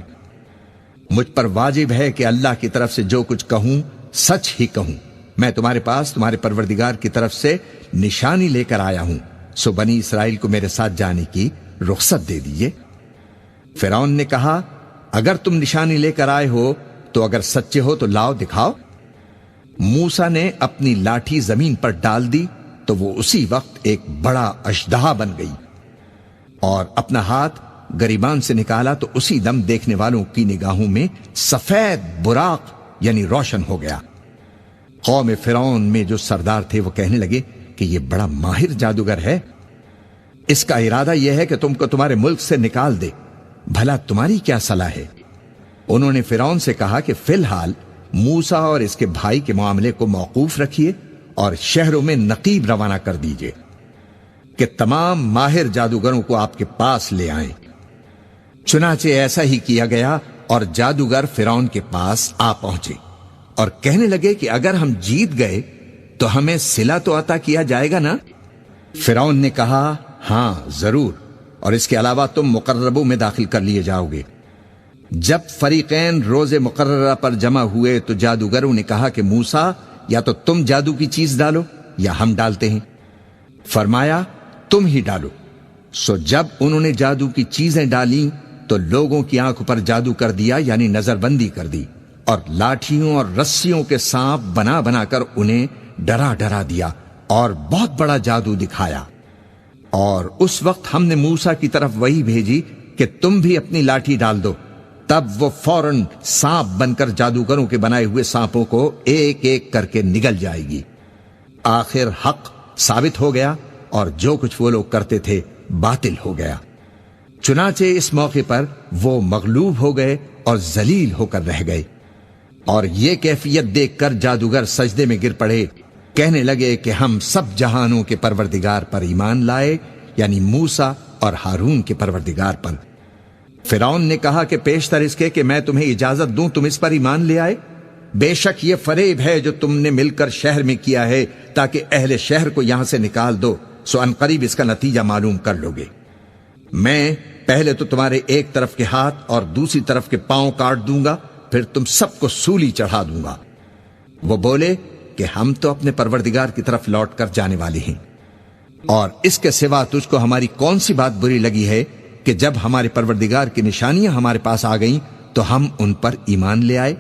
مجھ پر واجب ہے کہ اللہ کی طرف سے جو کچھ کہوں سچ ہی کہوں۔ میں تمہارے پاس تمہارے پروردگار کی طرف سے نشانی لے کر آیا ہوں، سو بنی اسرائیل کو میرے ساتھ جانے کی رخصت دے دیجیے۔ فرعون نے کہا اگر تم نشانی لے کر آئے ہو تو اگر سچے ہو تو لاؤ دکھاؤ۔ موسیٰ نے اپنی لاٹھی زمین پر ڈال دی تو وہ اسی وقت ایک بڑا اژدہا بن گئی، اور اپنا ہاتھ گریبان سے نکالا تو اسی دم دیکھنے والوں کی نگاہوں میں سفید براق یعنی روشن ہو گیا۔ قوم فرعون میں جو سردار تھے وہ کہنے لگے کہ یہ بڑا ماہر جادوگر ہے، اس کا ارادہ یہ ہے کہ تم کو تمہارے ملک سے نکال دے، بھلا تمہاری کیا صلاح ہے؟ انہوں نے فرعون سے کہا کہ فی الحال موسیٰ اور اس کے بھائی کے معاملے کو موقوف رکھیے اور شہروں میں نقیب روانہ کر دیجئے کہ تمام ماہر جادوگروں کو آپ کے پاس لے آئیں۔ چنانچہ ایسا ہی کیا گیا اور جادوگر فرعون کے پاس آ پہنچے اور کہنے لگے کہ اگر ہم جیت گئے تو ہمیں صلہ تو عطا کیا جائے گا نا؟ فرعون نے کہا ہاں ضرور، اور اس کے علاوہ تم مقربوں میں داخل کر لیے جاؤ گے۔ جب فریقین روز مقررہ پر جمع ہوئے تو جادوگروں نے کہا کہ موسیٰ یا تو تم جادو کی چیز ڈالو یا ہم ڈالتے ہیں۔ فرمایا تم ہی ڈالو۔ سو جب انہوں نے جادو کی چیزیں ڈالیں تو لوگوں کی آنکھوں پر جادو کر دیا یعنی نظر بندی کر دی، اور لاٹھیوں اور رسیوں کے سانپ بنا بنا کر انہیں ڈرا ڈرا دیا اور بہت بڑا جادو دکھایا۔ اور اس وقت ہم نے موسیٰ کی طرف وحی بھیجی کہ تم بھی اپنی لاٹھی ڈال دو، تب وہ فوراً سانپ بن کر جادوگروں کے بنائے ہوئے سانپوں کو ایک ایک کر کے نگل جائے گی۔ آخر حق ثابت ہو گیا اور جو کچھ وہ لوگ کرتے تھے باطل ہو گیا۔ چنانچہ اس موقع پر وہ مغلوب ہو گئے اور ذلیل ہو کر رہ گئے، اور یہ کیفیت دیکھ کر جادوگر سجدے میں گر پڑے، کہنے لگے کہ ہم سب جہانوں کے پروردگار پر ایمان لائے، یعنی موسیٰ اور ہارون کے پروردگار پر۔ فرعون نے کہا کہ پیشتر اس کے کہ میں تمہیں اجازت دوں تم اس پر ایمان لے آئے؟ بے شک یہ فریب ہے جو تم نے مل کر شہر میں کیا ہے تاکہ اہل شہر کو یہاں سے نکال دو، سو ان قریب اس کا نتیجہ معلوم کر لو گے۔ میں پہلے تو تمہارے ایک طرف کے ہاتھ اور دوسری طرف کے پاؤں کاٹ دوں گا، پھر تم سب کو سولی چڑھا دوں گا۔ وہ بولے کہ ہم تو اپنے پروردگار کی طرف لوٹ کر جانے والے ہیں، اور اس کے سوا تجھ کو ہماری کون سی بات بری لگی ہے کہ جب ہمارے پروردگار کی نشانیاں ہمارے پاس آ گئیں تو ہم ان پر ایمان لے آئے؟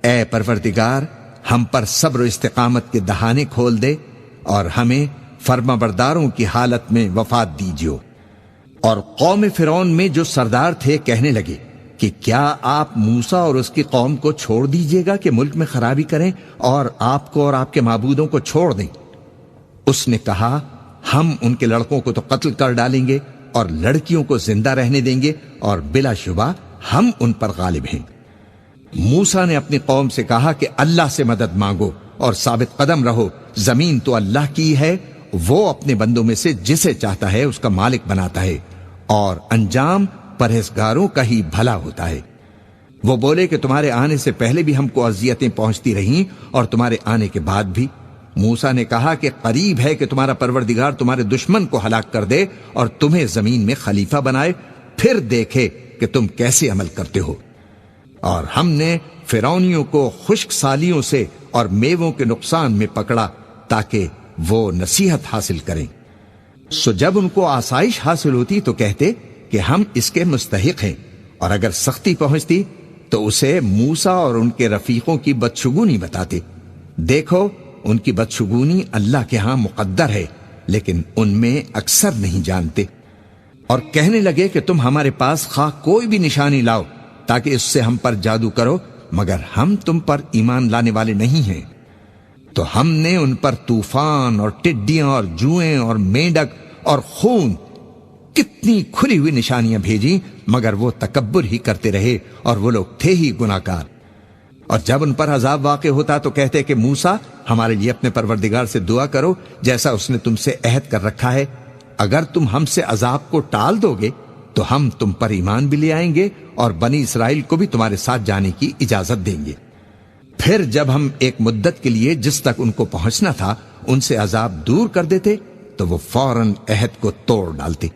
اے پروردگار، ہم پر صبر و استقامت کے دہانے کھول دے اور ہمیں فرما برداروں کی حالت میں وفات دیجیو۔ اور قوم فرعون میں جو سردار تھے کہنے لگے کہ کیا آپ موسیٰ اور اس کی قوم کو چھوڑ دیجیے گا کہ ملک میں خرابی کریں اور آپ کو اور آپ کے معبودوں کو چھوڑ دیں؟ اس نے کہا ہم ان کے لڑکوں کو تو قتل کر ڈالیں گے اور لڑکیوں کو زندہ رہنے دیں گے، اور بلا شبہ ہم ان پر غالب ہیں۔ موسیٰ نے اپنی قوم سے کہا کہ اللہ سے مدد مانگو اور ثابت قدم رہو، زمین تو اللہ کی ہے، وہ اپنے بندوں میں سے جسے چاہتا ہے اس کا مالک بناتا ہے، اور انجام پرہیزگاروں کا ہی بھلا ہوتا ہے۔ وہ بولے کہ تمہارے آنے سے پہلے بھی ہم کو اذیتیں پہنچتی رہیں اور تمہارے آنے کے بعد بھی۔ موسیٰ نے کہا کہ قریب ہے کہ تمہارا پروردگار تمہارے دشمن کو ہلاک کر دے اور تمہیں زمین میں خلیفہ بنائے، پھر دیکھے کہ تم کیسے عمل کرتے ہو۔ اور ہم نے فرعونیوں کو خشک سالیوں سے اور میووں کے نقصان میں پکڑا تاکہ وہ نصیحت حاصل کریں۔ سو جب ان کو آسائش حاصل ہوتی تو کہتے کہ ہم اس کے مستحق ہیں، اور اگر سختی پہنچتی تو اسے موسیٰ اور ان کے رفیقوں کی بدشگونی بتاتے۔ دیکھو ان کی بدشگونی اللہ کے ہاں مقدر ہے، لیکن ان میں اکثر نہیں جانتے۔ اور کہنے لگے کہ تم ہمارے پاس خواہ کوئی بھی نشانی لاؤ تاکہ اس سے ہم پر جادو کرو، مگر ہم تم پر ایمان لانے والے نہیں ہیں۔ تو ہم نے ان پر طوفان اور ٹڈیاں اور جوئیں اور مینڈک اور خون کتنی کھلی ہوئی نشانیاں بھیجی، مگر وہ تکبر ہی کرتے رہے اور وہ لوگ تھے ہی گناہگار۔ اور جب ان پر عذاب واقع ہوتا تو کہتے کہ موسیٰ ہمارے لیے اپنے پروردگار سے دعا کرو جیسا اس نے تم سے عہد کر رکھا ہے، اگر تم ہم سے عذاب کو ٹال دو گے تو ہم تم پر ایمان بھی لے آئیں گے اور بنی اسرائیل کو بھی تمہارے ساتھ جانے کی اجازت دیں گے۔ پھر جب ہم ایک مدت کے لیے جس تک ان کو پہنچنا تھا ان سے عذاب دور کر دیتے تو وہ فوراً عہد کو توڑ ڈالتے۔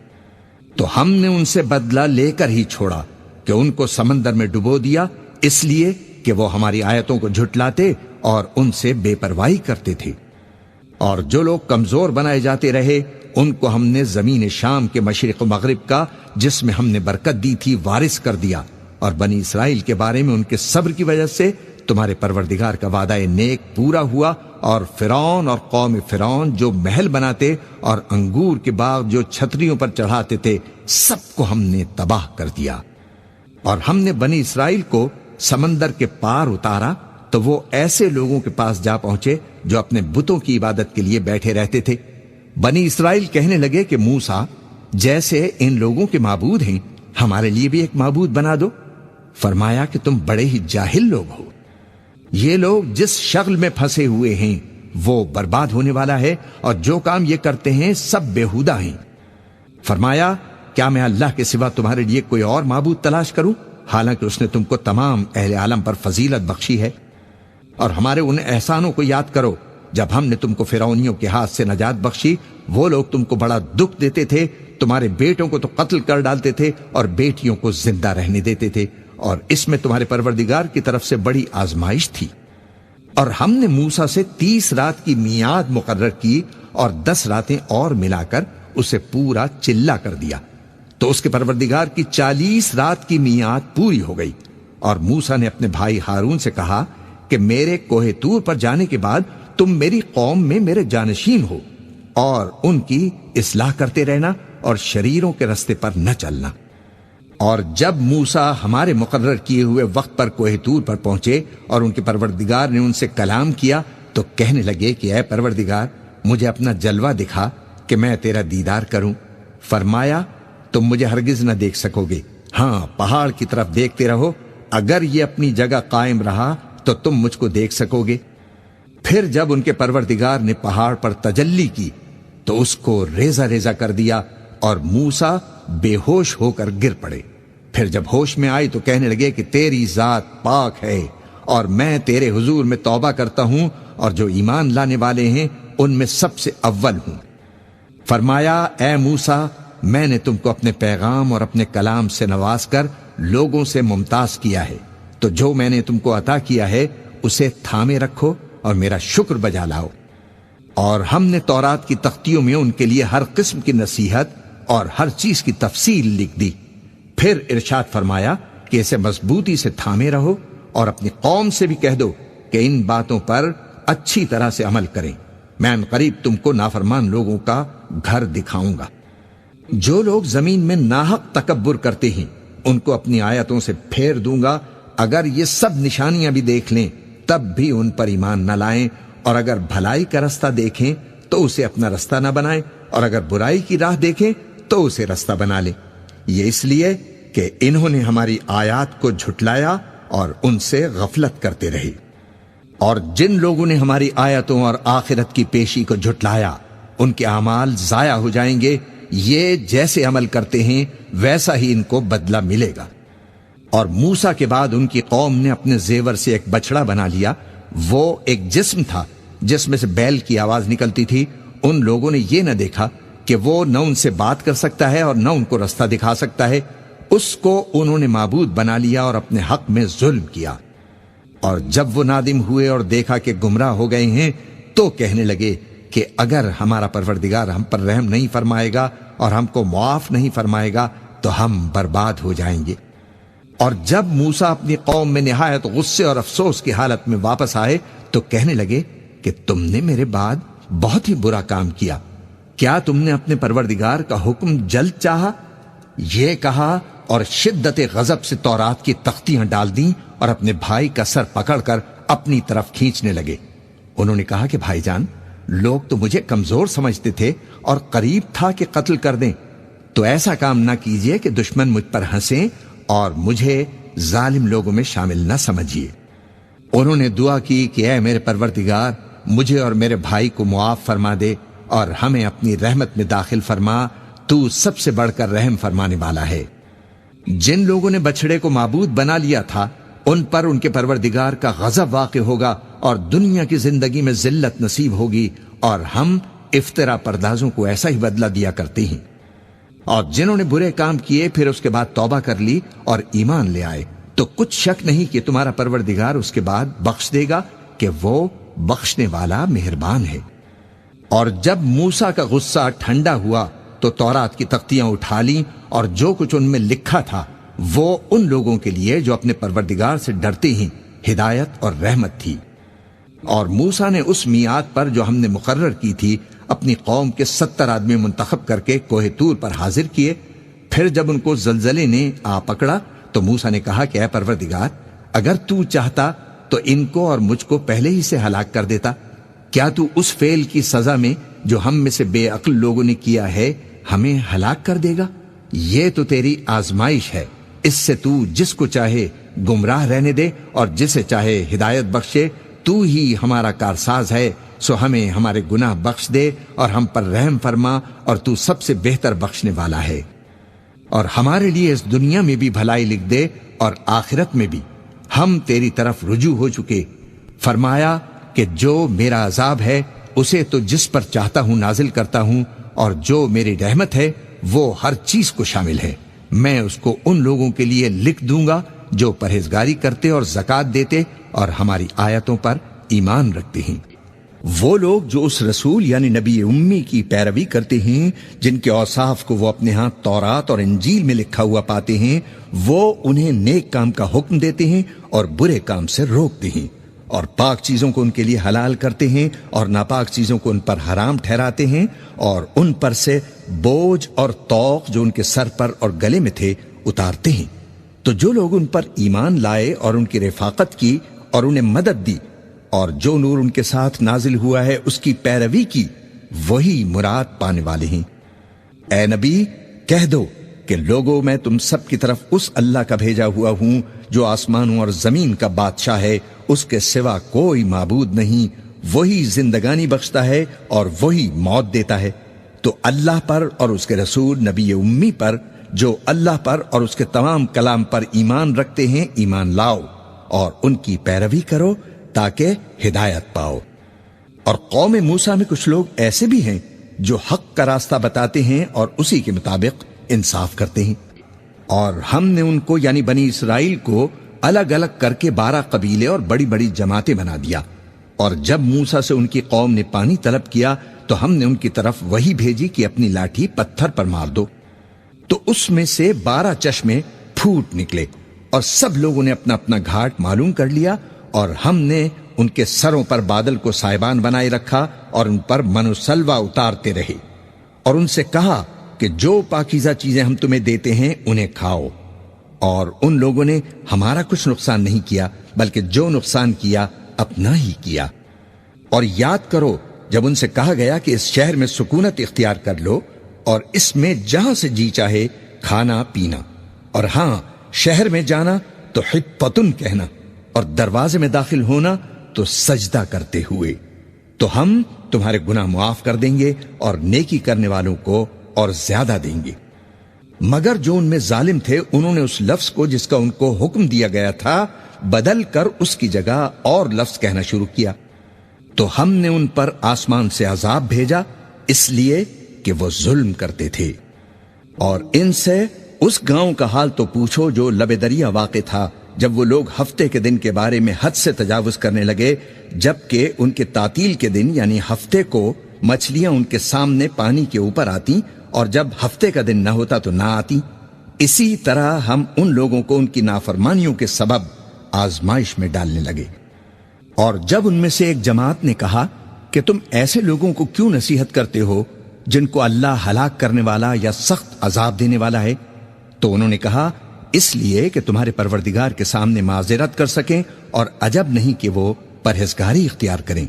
تو ہم نے ان سے بدلہ لے کر ہی چھوڑا کہ ان کو سمندر میں ڈبو دیا، اس لیے کہ وہ ہماری آیتوں کو جھٹلاتے اور ان سے بے پرواہی کرتے تھے۔ اور جو لوگ کمزور بنائے جاتے رہے ان کو ہم نے زمین شام کے مشرق و مغرب کا جس میں ہم نے برکت دی تھی وارث کر دیا، اور بنی اسرائیل کے بارے میں ان کے صبر کی وجہ سے تمہارے پروردگار کا وعدہ نیک پورا ہوا، اور فرعون اور قوم فرعون جو محل بناتے اور انگور کے باغ جو چھتریوں پر چڑھاتے تھے سب کو ہم نے تباہ کر دیا۔ اور ہم نے بنی اسرائیل کو سمندر کے پار اتارا تو وہ ایسے لوگوں کے پاس جا پہنچے جو اپنے بتوں کی عبادت کے لیے بیٹھے رہتے تھے۔ بنی اسرائیل کہنے لگے کہ موسیٰ، جیسے ان لوگوں کے معبود ہیں ہمارے لیے بھی ایک معبود بنا دو۔ فرمایا کہ تم بڑے ہی جاہل لوگ ہو، یہ لوگ جس شغل میں پھنسے ہوئے ہیں وہ برباد ہونے والا ہے، اور جو کام یہ کرتے ہیں سب بیہودہ ہیں۔ فرمایا کیا میں اللہ کے سوا تمہارے لیے کوئی اور معبود تلاش کروں، حالانکہ اس نے تم کو تمام اہل عالم پر فضیلت بخشی ہے؟ اور ہمارے ان احسانوں کو یاد کرو جب ہم نے تم کو فرعونیوں کے ہاتھ سے نجات بخشی۔ وہ لوگ تم کو بڑا دکھ دیتے تھے، تمہارے بیٹوں کو تو قتل کر ڈالتے تھے اور بیٹیوں کو زندہ رہنے دیتے تھے، اور اس میں تمہارے پروردگار کی طرف سے بڑی آزمائش تھی۔ اور ہم نے موسیٰ سے 30 رات کی میعاد مقرر کی اور 10 راتیں اور ملا کر اسے پورا چلا کر دیا، تو اس کے پروردگار کی 40 رات کی میعاد پوری ہو گئی۔ اور موسیٰ نے اپنے بھائی ہارون سے کہا کہ میرے کوہ طور پر جانے کے بعد تم میری قوم میں میرے جانشین ہو، اور ان کی اصلاح کرتے رہنا اور شریروں کے رستے پر نہ چلنا۔ اور جب موسیٰ ہمارے مقرر کیے ہوئے وقت پر کوہ طور پر پہنچے اور ان کے پروردگار نے ان سے کلام کیا تو کہنے لگے کہ اے پروردگار مجھے اپنا جلوہ دکھا کہ میں تیرا دیدار کروں۔ فرمایا تم مجھے ہرگز نہ دیکھ سکو گے، ہاں پہاڑ کی طرف دیکھتے رہو، اگر یہ اپنی جگہ قائم رہا تو تم مجھ کو دیکھ سکو گے۔ پھر جب ان کے پروردگار نے پہاڑ پر تجلی کی تو اس کو ریزہ ریزہ کر دیا اور موسیٰ بے ہوش ہو کر گر پڑے۔ پھر جب ہوش میں آئی تو کہنے لگے کہ تیری ذات پاک ہے اور میں تیرے حضور میں توبہ کرتا ہوں اور جو ایمان لانے والے ہیں ان میں سب سے اول ہوں۔ فرمایا اے موسیٰ میں نے تم کو اپنے پیغام اور اپنے کلام سے نواز کر لوگوں سے ممتاز کیا ہے، تو جو میں نے تم کو عطا کیا ہے اسے تھامے رکھو اور میرا شکر بجا لاؤ۔ اور ہم نے تورات کی تختیوں میں ان کے لیے ہر قسم کی نصیحت اور ہر چیز کی تفصیل لکھ دی۔ پھر ارشاد فرمایا کہ اسے مضبوطی سے تھامے رہو اور اپنی قوم سے بھی کہہ دو کہ ان باتوں پر اچھی طرح سے عمل کریں، میں ان قریب تم کو نافرمان لوگوں کا گھر دکھاؤں گا۔ جو لوگ زمین میں ناحق تکبر کرتے ہیں ان کو اپنی آیتوں سے پھیر دوں گا، اگر یہ سب نشانیاں بھی دیکھ لیں تب بھی ان پر ایمان نہ لائیں، اور اگر بھلائی کا رستہ دیکھیں تو اسے اپنا رستہ نہ بنائیں، اور اگر برائی کی راہ دیکھیں تو اسے رستہ بنا لیں۔ یہ اس لیے کہ انہوں نے ہماری آیات کو جھٹلایا اور ان سے غفلت کرتے رہے۔ اور جن لوگوں نے ہماری آیتوں اور آخرت کی پیشی کو جھٹلایا ان کے اعمال ضائع ہو جائیں گے، یہ جیسے عمل کرتے ہیں ویسا ہی ان کو بدلہ ملے گا۔ اور موسیٰ کے بعد ان کی قوم نے اپنے زیور سے ایک بچڑا بنا لیا، وہ ایک جسم تھا جس میں سے بیل کی آواز نکلتی تھی۔ ان لوگوں نے یہ نہ دیکھا کہ وہ نہ ان سے بات کر سکتا ہے اور نہ ان کو رستہ دکھا سکتا ہے، اس کو انہوں نے معبود بنا لیا اور اپنے حق میں ظلم کیا۔ اور جب وہ نادم ہوئے اور دیکھا کہ گمراہ ہو گئے ہیں تو کہنے لگے کہ اگر ہمارا پروردگار ہم پر رحم نہیں فرمائے گا اور ہم کو معاف نہیں فرمائے گا تو ہم برباد ہو جائیں گے۔ اور جب موسیٰ اپنی قوم میں نہایت غصے اور افسوس کی حالت میں واپس آئے تو کہنے لگے کہ تم نے میرے بعد بہت ہی برا کام کیا، کیا تم نے اپنے پروردگار کا حکم جلد چاہا؟ یہ کہا اور شدت غضب سے تورات کی تختیاں ڈال دیں اور اپنے بھائی کا سر پکڑ کر اپنی طرف کھینچنے لگے۔ انہوں نے کہا کہ بھائی جان، لوگ تو مجھے کمزور سمجھتے تھے اور قریب تھا کہ قتل کر دیں، تو ایسا کام نہ کیجیے کہ دشمن مجھ پر ہنسیں اور مجھے ظالم لوگوں میں شامل نہ سمجھیے۔ انہوں نے دعا کی کہ اے میرے پروردگار مجھے اور میرے بھائی کو معاف فرما دے اور ہمیں اپنی رحمت میں داخل فرما، تو سب سے بڑھ کر رحم فرمانے والا ہے۔ جن لوگوں نے بچڑے کو معبود بنا لیا تھا ان پر ان کے پروردگار کا غضب واقع ہوگا اور دنیا کی زندگی میں ذلت نصیب ہوگی، اور ہم افترا پردازوں کو ایسا ہی بدلہ دیا کرتے ہیں۔ اور جنہوں نے برے کام کیے پھر اس کے بعد توبہ کر لی اور ایمان لے آئے تو کچھ شک نہیں کہ تمہارا پروردگار اس کے بعد بخش دے گا کہ وہ بخشنے والا مہربان ہے۔ اور جب موسیٰ کا غصہ ٹھنڈا ہوا تو تورات کی تختیاں اٹھا لیں، اور جو کچھ ان میں لکھا تھا وہ ان لوگوں کے لیے جو اپنے پروردگار سے ڈرتے ہیں ہدایت اور رحمت تھی۔ اور موسیٰ نے اس میعاد پر جو ہم نے مقرر کی تھی اپنی قوم کے 70 آدمی منتخب کر کے کوہ طور پر حاضر کیے۔ پھر جب ان کو زلزلے نے آ پکڑا تو موسیٰ نے کہا کہ اے پروردگار، اگر تو چاہتا تو ان کو اور مجھ کو پہلے ہی سے ہلاک کر دیتا۔ کیا تو اس فعل کی سزا میں جو ہم میں سے بے عقل لوگوں نے کیا ہے ہمیں ہلاک کر دے گا؟ یہ تو تیری آزمائش ہے، اس سے تو جس کو چاہے گمراہ رہنے دے اور جسے چاہے ہدایت بخشے۔ تو ہی ہمارا کارساز ہے، سو ہمیں ہمارے گناہ بخش دے اور ہم پر رحم فرما، اور تو سب سے بہتر بخشنے والا ہے۔ اور ہمارے لیے اس دنیا میں بھی بھلائی لکھ دے اور آخرت میں بھی، ہم تیری طرف رجوع ہو چکے۔ فرمایا کہ جو میرا عذاب ہے اسے تو جس پر چاہتا ہوں نازل کرتا ہوں، اور جو میری رحمت ہے وہ ہر چیز کو شامل ہے۔ میں اس کو ان لوگوں کے لیے لکھ دوں گا جو پرہیزگاری کرتے اور زکوٰۃ دیتے اور ہماری آیتوں پر ایمان رکھتے ہیں۔ وہ لوگ جو اس رسول یعنی نبی امی کی پیروی کرتے ہیں جن کے اوصاف کو وہ اپنے ہاں تورات اور انجیل میں لکھا ہوا پاتے ہیں، وہ انہیں نیک کام کا حکم دیتے ہیں اور برے کام سے روکتے ہیں، اور پاک چیزوں کو ان کے لیے حلال کرتے ہیں اور ناپاک چیزوں کو ان پر حرام ٹھہراتے ہیں، اور ان پر سے بوجھ اور طوق جو ان کے سر پر اور گلے میں تھے اتارتے ہیں۔ تو جو لوگ ان پر ایمان لائے اور ان کی رفاقت کی اور انہیں مدد دی، اور جو نور ان کے ساتھ نازل ہوا ہے اس کی پیروی کی، وہی مراد پانے والے ہیں۔ اے نبی کہہ دو کہ لوگوں، میں تم سب کی طرف اس اللہ کا بھیجا ہوا ہوں جو آسمانوں اور زمین کا بادشاہ ہے، اس کے سوا کوئی معبود نہیں، وہی زندگانی بخشتا ہے اور وہی موت دیتا ہے۔ تو اللہ پر اور اس کے رسول نبی امی پر جو اللہ پر اور اس کے تمام کلام پر ایمان رکھتے ہیں ایمان لاؤ، اور ان کی پیروی کرو تاکہ ہدایت پاؤ۔ اور قوم موسیٰ میں کچھ لوگ ایسے بھی ہیں جو حق کا راستہ بتاتے ہیں اور اسی کے مطابق انصاف کرتے ہیں۔ اور ہم نے ان کو یعنی بنی اسرائیل کو الگ الگ کر کے 12 قبیلے اور بڑی بڑی جماعتیں بنا دیا۔ اور جب موسیٰ سے ان کی قوم نے پانی طلب کیا تو ہم نے ان کی طرف وہی بھیجی کہ اپنی لاٹھی پتھر پر مار دو، تو اس میں سے 12 چشمے پھوٹ نکلے، اور سب لوگوں نے اپنا اپنا گھاٹ معلوم کر لیا، اور ہم نے ان کے سروں پر بادل کو سائبان بنائے رکھا اور ان پر من و سلوہ اتارتے رہے، اور ان سے کہا کہ جو پاکیزہ چیزیں ہم تمہیں دیتے ہیں انہیں کھاؤ۔ اور ان لوگوں نے ہمارا کچھ نقصان نہیں کیا، بلکہ جو نقصان کیا اپنا ہی کیا۔ اور یاد کرو جب ان سے کہا گیا کہ اس شہر میں سکونت اختیار کر لو اور اس میں جہاں سے جی چاہے کھانا پینا، اور ہاں شہر میں جانا تو حطتن کہنا، اور دروازے میں داخل ہونا تو سجدہ کرتے ہوئے، تو ہم تمہارے گناہ معاف کر دیں گے اور نیکی کرنے والوں کو اور زیادہ دیں گے۔ مگر جو ان میں ظالم تھے انہوں نے اس لفظ کو جس کا ان کو حکم دیا گیا تھا بدل کر اس کی جگہ اور لفظ کہنا شروع کیا، تو ہم نے ان پر آسمان سے عذاب بھیجا اس لیے کہ وہ ظلم کرتے تھے۔ اور ان سے اس گاؤں کا حال تو پوچھو جو لب دریا واقع تھا، جب وہ لوگ ہفتے کے دن کے بارے میں حد سے تجاوز کرنے لگے، جبکہ ان کے تعطیل کے دن یعنی ہفتے کو مچھلیاں ان کے سامنے پانی کے اوپر آتی، اور جب ہفتے کا دن نہ ہوتا تو نہ آتی۔ اسی طرح ہم ان لوگوں کو ان کی نافرمانیوں کے سبب آزمائش میں ڈالنے لگے۔ اور جب ان میں سے ایک جماعت نے کہا کہ تم ایسے لوگوں کو کیوں نصیحت کرتے ہو جن کو اللہ ہلاک کرنے والا یا سخت عذاب دینے والا ہے، تو انہوں نے کہا اس لیے کہ تمہارے پروردگار کے سامنے معذرت کر سکیں، اور عجب نہیں کہ وہ پرہیزگاری اختیار کریں۔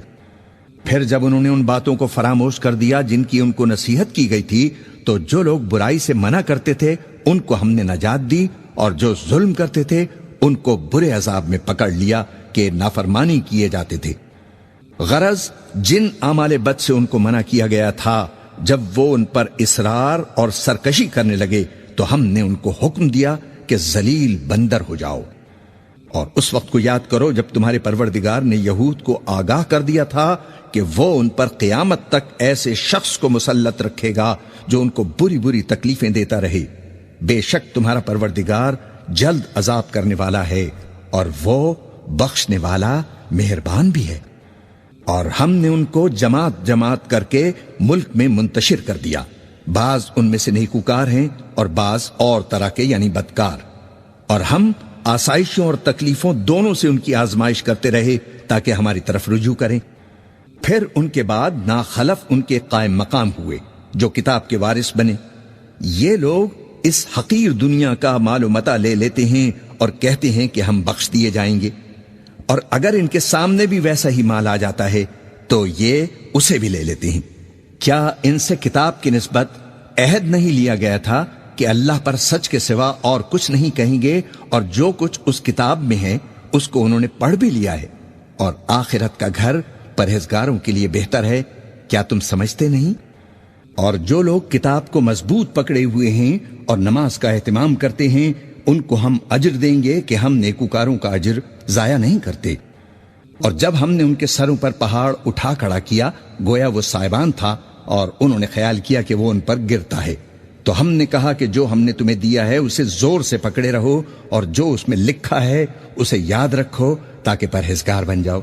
پھر جب انہوں نے ان باتوں کو فراموش کر دیا جن کی ان کو نصیحت کی گئی تھی، تو جو لوگ برائی سے منع کرتے تھے ان کو ہم نے نجات دی، اور جو ظلم کرتے تھے ان کو برے عذاب میں پکڑ لیا کہ نافرمانی کیے جاتے تھے۔ غرض جن اعمال بد سے ان کو منع کیا گیا تھا، جب وہ ان پر اصرار اور سرکشی کرنے لگے تو ہم نے ان کو حکم دیا کہ ذلیل بندر ہو جاؤ۔ اور اس وقت کو یاد کرو جب تمہارے پروردگار نے یہود کو آگاہ کر دیا تھا کہ وہ ان پر قیامت تک ایسے شخص کو مسلط رکھے گا جو ان کو بری بری تکلیفیں دیتا رہے۔ بے شک تمہارا پروردگار جلد عذاب کرنے والا ہے، اور وہ بخشنے والا مہربان بھی ہے۔ اور ہم نے ان کو جماعت جماعت کر کے ملک میں منتشر کر دیا، بعض ان میں سے نیکوکار ہیں اور بعض اور طرح کے یعنی بدکار، اور ہم آسائشوں اور تکلیفوں دونوں سے ان کی آزمائش کرتے رہے تاکہ ہماری طرف رجوع کریں۔ پھر ان کے بعد ناخلف ان کے قائم مقام ہوئے جو کتاب کے وارث بنے۔ یہ لوگ اس حقیر دنیا کا مال و متاع لے لیتے ہیں اور کہتے ہیں کہ ہم بخش دیے جائیں گے، اور اگر ان کے سامنے بھی ویسا ہی مال آ جاتا ہے تو یہ اسے بھی لے لیتے ہیں۔ کیا ان سے کتاب کی نسبت عہد نہیں لیا گیا تھا کہ اللہ پر سچ کے سوا اور کچھ نہیں کہیں گے، اور جو کچھ اس کتاب میں ہے اس کو انہوں نے پڑھ بھی لیا ہے، اور آخرت کا گھر پرہیزگاروں کے لیے بہتر ہے؟ کیا تم سمجھتے نہیں؟ اور جو لوگ کتاب کو مضبوط پکڑے ہوئے ہیں اور نماز کا اہتمام کرتے ہیں، ان کو ہم اجر دیں گے کہ ہم نیکوکاروں کا اجر ضائع نہیں کرتے۔ اور جب ہم نے ان کے سروں پر پہاڑ اٹھا کھڑا کیا گویا وہ سائبان تھا، اور انہوں نے خیال کیا کہ وہ ان پر گرتا ہے، تو ہم نے کہا کہ جو ہم نے تمہیں دیا ہے اسے زور سے پکڑے رہو، اور جو اس میں لکھا ہے اسے یاد رکھو تاکہ پرہیزگار بن جاؤ۔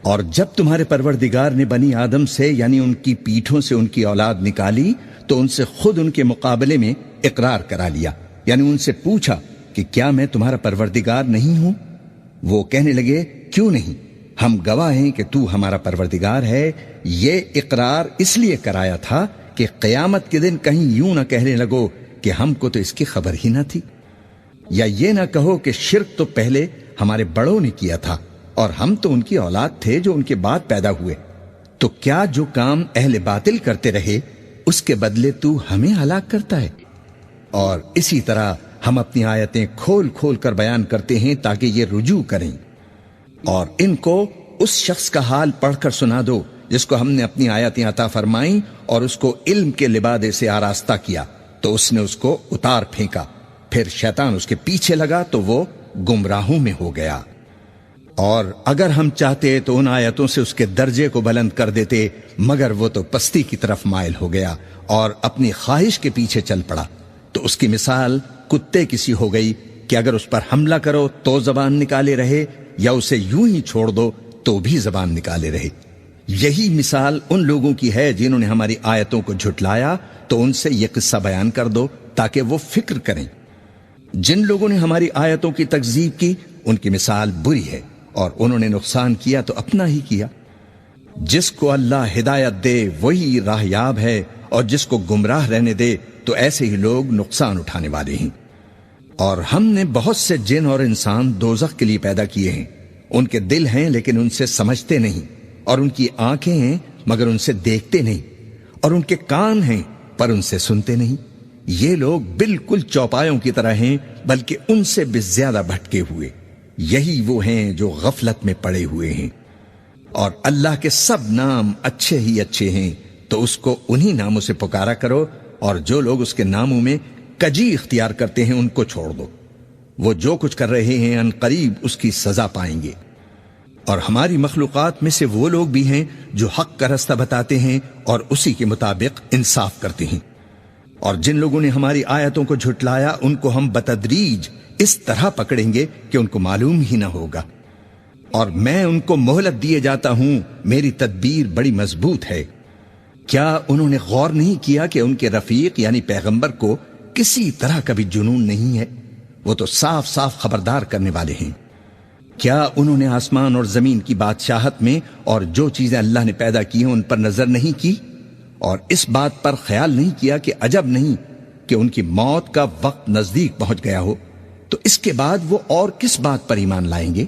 اور جب تمہارے پروردگار نے بنی آدم سے یعنی ان کی پیٹھوں سے ان کی اولاد نکالی تو ان سے خود ان کے مقابلے میں اقرار کرا لیا، یعنی ان سے پوچھا کہ کیا میں تمہارا پروردگار نہیں ہوں؟ وہ کہنے لگے کیوں نہیں، ہم گواہ ہیں کہ تو ہمارا پروردگار ہے۔ یہ اقرار اس لیے کرایا تھا کہ قیامت کے دن کہیں یوں نہ کہنے لگو کہ ہم کو تو اس کی خبر ہی نہ تھی، یا یہ نہ کہو کہ شرک تو پہلے ہمارے بڑوں نے کیا تھا اور ہم تو ان کی اولاد تھے جو ان کے بعد پیدا ہوئے۔ تو کیا جو کام اہل باطل کرتے رہے اس کے بدلے تو ہمیں ہلاک کرتا ہے؟ اور اسی طرح ہم اپنی آیتیں کھول کھول کر بیان کرتے ہیں تاکہ یہ رجوع کریں۔ اور ان کو اس شخص کا حال پڑھ کر سنا دو جس کو ہم نے اپنی آیتیں عطا فرمائیں اور اس کو علم کے لبادے سے آراستہ کیا تو اس نے اس کو اتار پھینکا، پھر شیطان اس کے پیچھے لگا تو وہ گمراہوں میں ہو گیا۔ اور اگر ہم چاہتے تو ان آیتوں سے اس کے درجے کو بلند کر دیتے، مگر وہ تو پستی کی طرف مائل ہو گیا اور اپنی خواہش کے پیچھے چل پڑا، تو اس کی مثال کتے کسی ہو گئی کہ اگر اس پر حملہ کرو تو زبان نکالے رہے، یا اسے یوں ہی چھوڑ دو تو بھی زبان نکالے رہے۔ یہی مثال ان لوگوں کی ہے جنہوں نے ہماری آیتوں کو جھٹلایا، تو ان سے یہ قصہ بیان کر دو تاکہ وہ فکر کریں۔ جن لوگوں نے ہماری آیتوں کی تکذیب کی ان کی مثال بری ہے، اور انہوں نے نقصان کیا تو اپنا ہی کیا۔ جس کو اللہ ہدایت دے وہی راہ یاب ہے، اور جس کو گمراہ رہنے دے تو ایسے ہی لوگ نقصان اٹھانے والے ہیں۔ اور ہم نے بہت سے جن اور انسان دوزخ کے لیے پیدا کیے ہیں، ان کے دل ہیں لیکن ان سے سمجھتے نہیں، اور ان کی آنکھیں ہیں مگر ان سے دیکھتے نہیں، اور ان کے کان ہیں پر ان سے سنتے نہیں۔ یہ لوگ بالکل چوپایوں کی طرح ہیں بلکہ ان سے بھی زیادہ بھٹکے ہوئے۔ یہی وہ ہیں جو غفلت میں پڑے ہوئے ہیں۔ اور اللہ کے سب نام اچھے ہی اچھے ہیں، تو اس کو انہی ناموں سے پکارا کرو، اور جو لوگ اس کے ناموں میں کجی اختیار کرتے ہیں ان کو چھوڑ دو۔ وہ جو کچھ کر رہے ہیں ان قریب اس کی سزا پائیں گے۔ اور ہماری مخلوقات میں سے وہ لوگ بھی ہیں جو حق کا رستہ بتاتے ہیں اور اسی کے مطابق انصاف کرتے ہیں، اور جن لوگوں نے ہماری آیتوں کو جھٹلایا ان کو ہم بتدریج اس طرح پکڑیں گے کہ ان کو معلوم ہی نہ ہوگا۔ اور میں ان کو مہلت دیے جاتا ہوں، میری تدبیر بڑی مضبوط ہے۔ کیا انہوں نے غور نہیں کیا کہ ان کے رفیق یعنی پیغمبر کو کسی طرح کا بھی جنون نہیں ہے؟ وہ تو صاف صاف خبردار کرنے والے ہیں۔ کیا انہوں نے آسمان اور زمین کی بادشاہت میں اور جو چیزیں اللہ نے پیدا کی ہیں ان پر نظر نہیں کی، اور اس بات پر خیال نہیں کیا کہ عجب نہیں کہ ان کی موت کا وقت نزدیک پہنچ گیا ہو، تو اس کے بعد وہ اور کس بات پر ایمان لائیں گے؟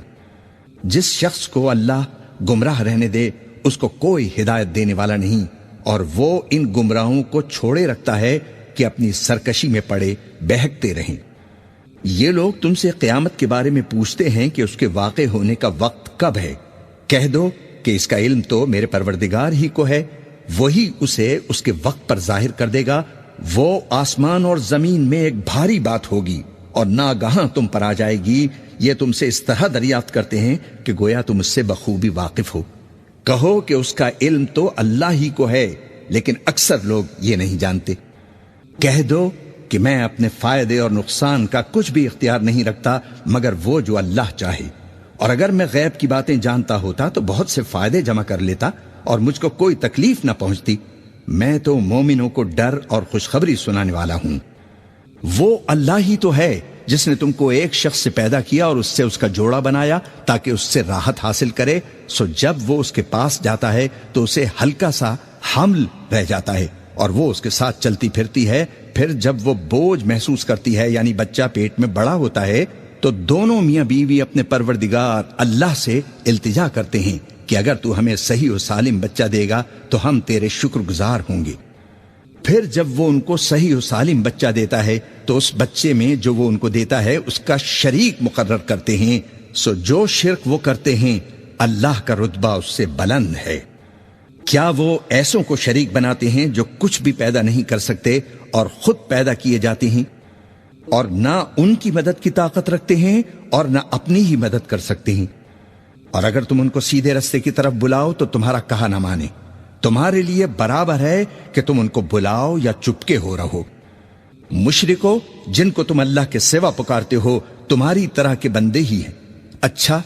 جس شخص کو اللہ گمراہ رہنے دے اس کو کوئی ہدایت دینے والا نہیں، اور وہ ان گمراہوں کو چھوڑے رکھتا ہے کہ اپنی سرکشی میں پڑے بہکتے رہیں۔ یہ لوگ تم سے قیامت کے بارے میں پوچھتے ہیں کہ اس کے واقع ہونے کا وقت کب ہے۔ کہہ دو کہ اس کا علم تو میرے پروردگار ہی کو ہے، وہی اسے اس کے وقت پر ظاہر کر دے گا۔ وہ آسمان اور زمین میں ایک بھاری بات ہوگی اور ناگہاں تم پر آ جائے گی۔ یہ تم سے اس طرح دریافت کرتے ہیں کہ گویا تم اس سے بخوبی واقف ہو۔ کہو کہ اس کا علم تو اللہ ہی کو ہے، لیکن اکثر لوگ یہ نہیں جانتے۔ کہہ دو کہ میں اپنے فائدے اور نقصان کا کچھ بھی اختیار نہیں رکھتا مگر وہ جو اللہ چاہے، اور اگر میں غیب کی باتیں جانتا ہوتا تو بہت سے فائدے جمع کر لیتا اور مجھ کو کوئی تکلیف نہ پہنچتی۔ میں تو مومنوں کو ڈر اور خوشخبری سنانے والا ہوں۔ وہ اللہ ہی تو ہے جس نے تم کو ایک شخص سے پیدا کیا اور اس سے اس کا جوڑا بنایا تاکہ اس سے راحت حاصل کرے، سو جب وہ اس کے پاس جاتا ہے تو اسے ہلکا سا حمل رہ جاتا ہے اور وہ اس کے ساتھ چلتی پھرتی ہے۔ پھر جب وہ بوجھ محسوس کرتی ہے یعنی بچہ پیٹ میں بڑا ہوتا ہے تو دونوں میاں بیوی اپنے پروردگار اللہ سے التجا کرتے ہیں کہ اگر تو ہمیں صحیح و سالم بچہ دے گا تو ہم تیرے شکر گزار ہوں گے۔ پھر جب وہ ان کو صحیح و سالم بچہ دیتا ہے تو اس بچے میں جو وہ ان کو دیتا ہے اس کا شریک مقرر کرتے ہیں، سو جو شرک وہ کرتے ہیں اللہ کا رتبہ اس سے بلند ہے۔ کیا وہ ایسوں کو شریک بناتے ہیں جو کچھ بھی پیدا نہیں کر سکتے اور خود پیدا کیے جاتے ہیں، اور نہ ان کی مدد کی طاقت رکھتے ہیں اور نہ اپنی ہی مدد کر سکتے ہیں؟ اور اگر تم ان کو سیدھے رستے کی طرف بلاؤ تو تمہارا کہا نہ مانے، تمہارے لیے برابر ہے کہ تم ان کو بلاؤ یا چپکے ہو رہو۔ مشرکو جن کو تم اللہ کے سوا پکارتے ہو تمہاری طرح کے بندے ہی ہیں۔ اچھا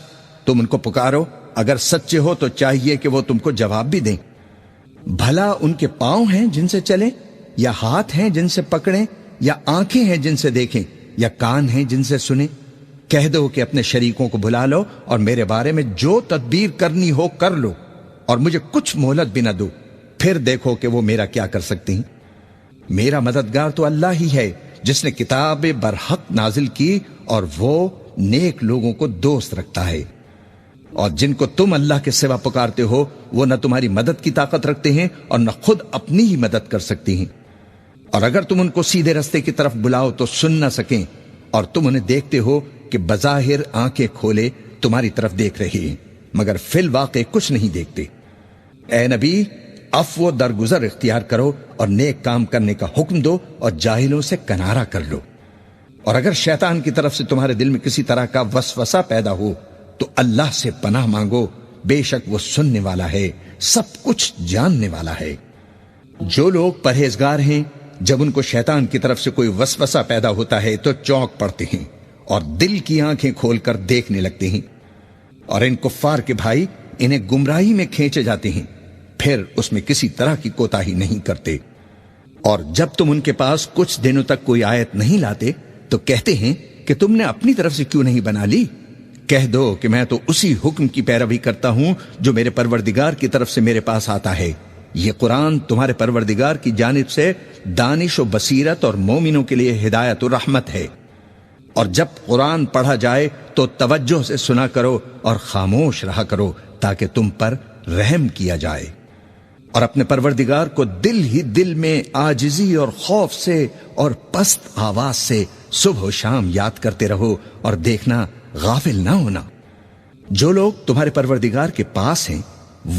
تم ان کو پکارو، اگر سچے ہو تو چاہیے کہ وہ تم کو جواب بھی دیں۔ بھلا ان کے پاؤں ہیں جن سے چلیں، یا ہاتھ ہیں جن سے پکڑیں، یا آنکھیں ہیں جن سے دیکھیں، یا کان ہیں جن سے سنیں؟ کہہ دو کہ اپنے شریکوں کو بلا لو اور میرے بارے میں جو تدبیر کرنی ہو کر لو اور مجھے کچھ مہلت بھی نہ دو، پھر دیکھو کہ وہ میرا کیا کر سکتے ہیں۔ میرا مددگار تو اللہ ہی ہے جس نے کتاب برحق نازل کی اور وہ نیک لوگوں کو دوست رکھتا ہے۔ اور جن کو تم اللہ کے سوا پکارتے ہو وہ نہ تمہاری مدد کی طاقت رکھتے ہیں اور نہ خود اپنی ہی مدد کر سکتے ہیں۔ اور اگر تم ان کو سیدھے رستے کی طرف بلاؤ تو سن نہ سکیں، اور تم انہیں دیکھتے ہو کہ بظاہر آنکھیں کھولے تمہاری طرف دیکھ رہے ہیں مگر فی الواقع کچھ نہیں دیکھتے۔ اے نبی عفو و درگزر اختیار کرو اور نیک کام کرنے کا حکم دو اور جاہلوں سے کنارہ کر لو۔ اور اگر شیطان کی طرف سے تمہارے دل میں کسی طرح کا وسوسہ پیدا ہو تو اللہ سے پناہ مانگو، بے شک وہ سننے والا ہے، سب کچھ جاننے والا ہے۔ جو لوگ پرہیزگار ہیں جب ان کو شیطان کی طرف سے کوئی وسوسہ پیدا ہوتا ہے تو چونک پڑتے ہیں اور دل کی آنکھیں کھول کر دیکھنے لگتے ہیں، اور ان کفار کے بھائی انہیں گمراہی میں کھینچے جاتے ہیں، پھر اس میں کسی طرح کی کوتاہی نہیں کرتے۔ اور جب تم ان کے پاس کچھ دنوں تک کوئی آیت نہیں لاتے تو کہتے ہیں کہ تم نے اپنی طرف سے کیوں نہیں بنا لی؟ کہہ دو کہ میں تو اسی حکم کی پیروی کرتا ہوں جو میرے پروردگار کی طرف سے میرے پاس آتا ہے۔ یہ قرآن تمہارے پروردگار کی جانب سے دانش و بصیرت اور مومنوں کے لیے ہدایت و رحمت ہے۔ اور جب قرآن پڑھا جائے تو توجہ سے سنا کرو اور خاموش رہا کرو تاکہ تم پر رحم کیا جائے۔ اور اپنے پروردگار کو دل ہی دل میں عاجزی اور خوف سے اور پست آواز سے صبح و شام یاد کرتے رہو اور دیکھنا غافل نہ ہونا۔ جو لوگ تمہارے پروردگار کے پاس ہیں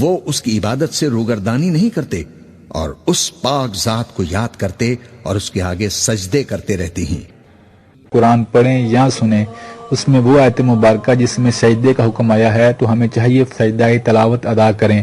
وہ اس کی عبادت سے روگردانی نہیں کرتے اور اس پاک ذات کو یاد کرتے اور اس کے آگے سجدے کرتے رہتے ہیں۔ قرآن پڑھیں یا سنیں، اس میں وہ آیت مبارکہ جس میں سجدے کا حکم آیا ہے تو ہمیں چاہیے سجدہ تلاوت ادا کریں۔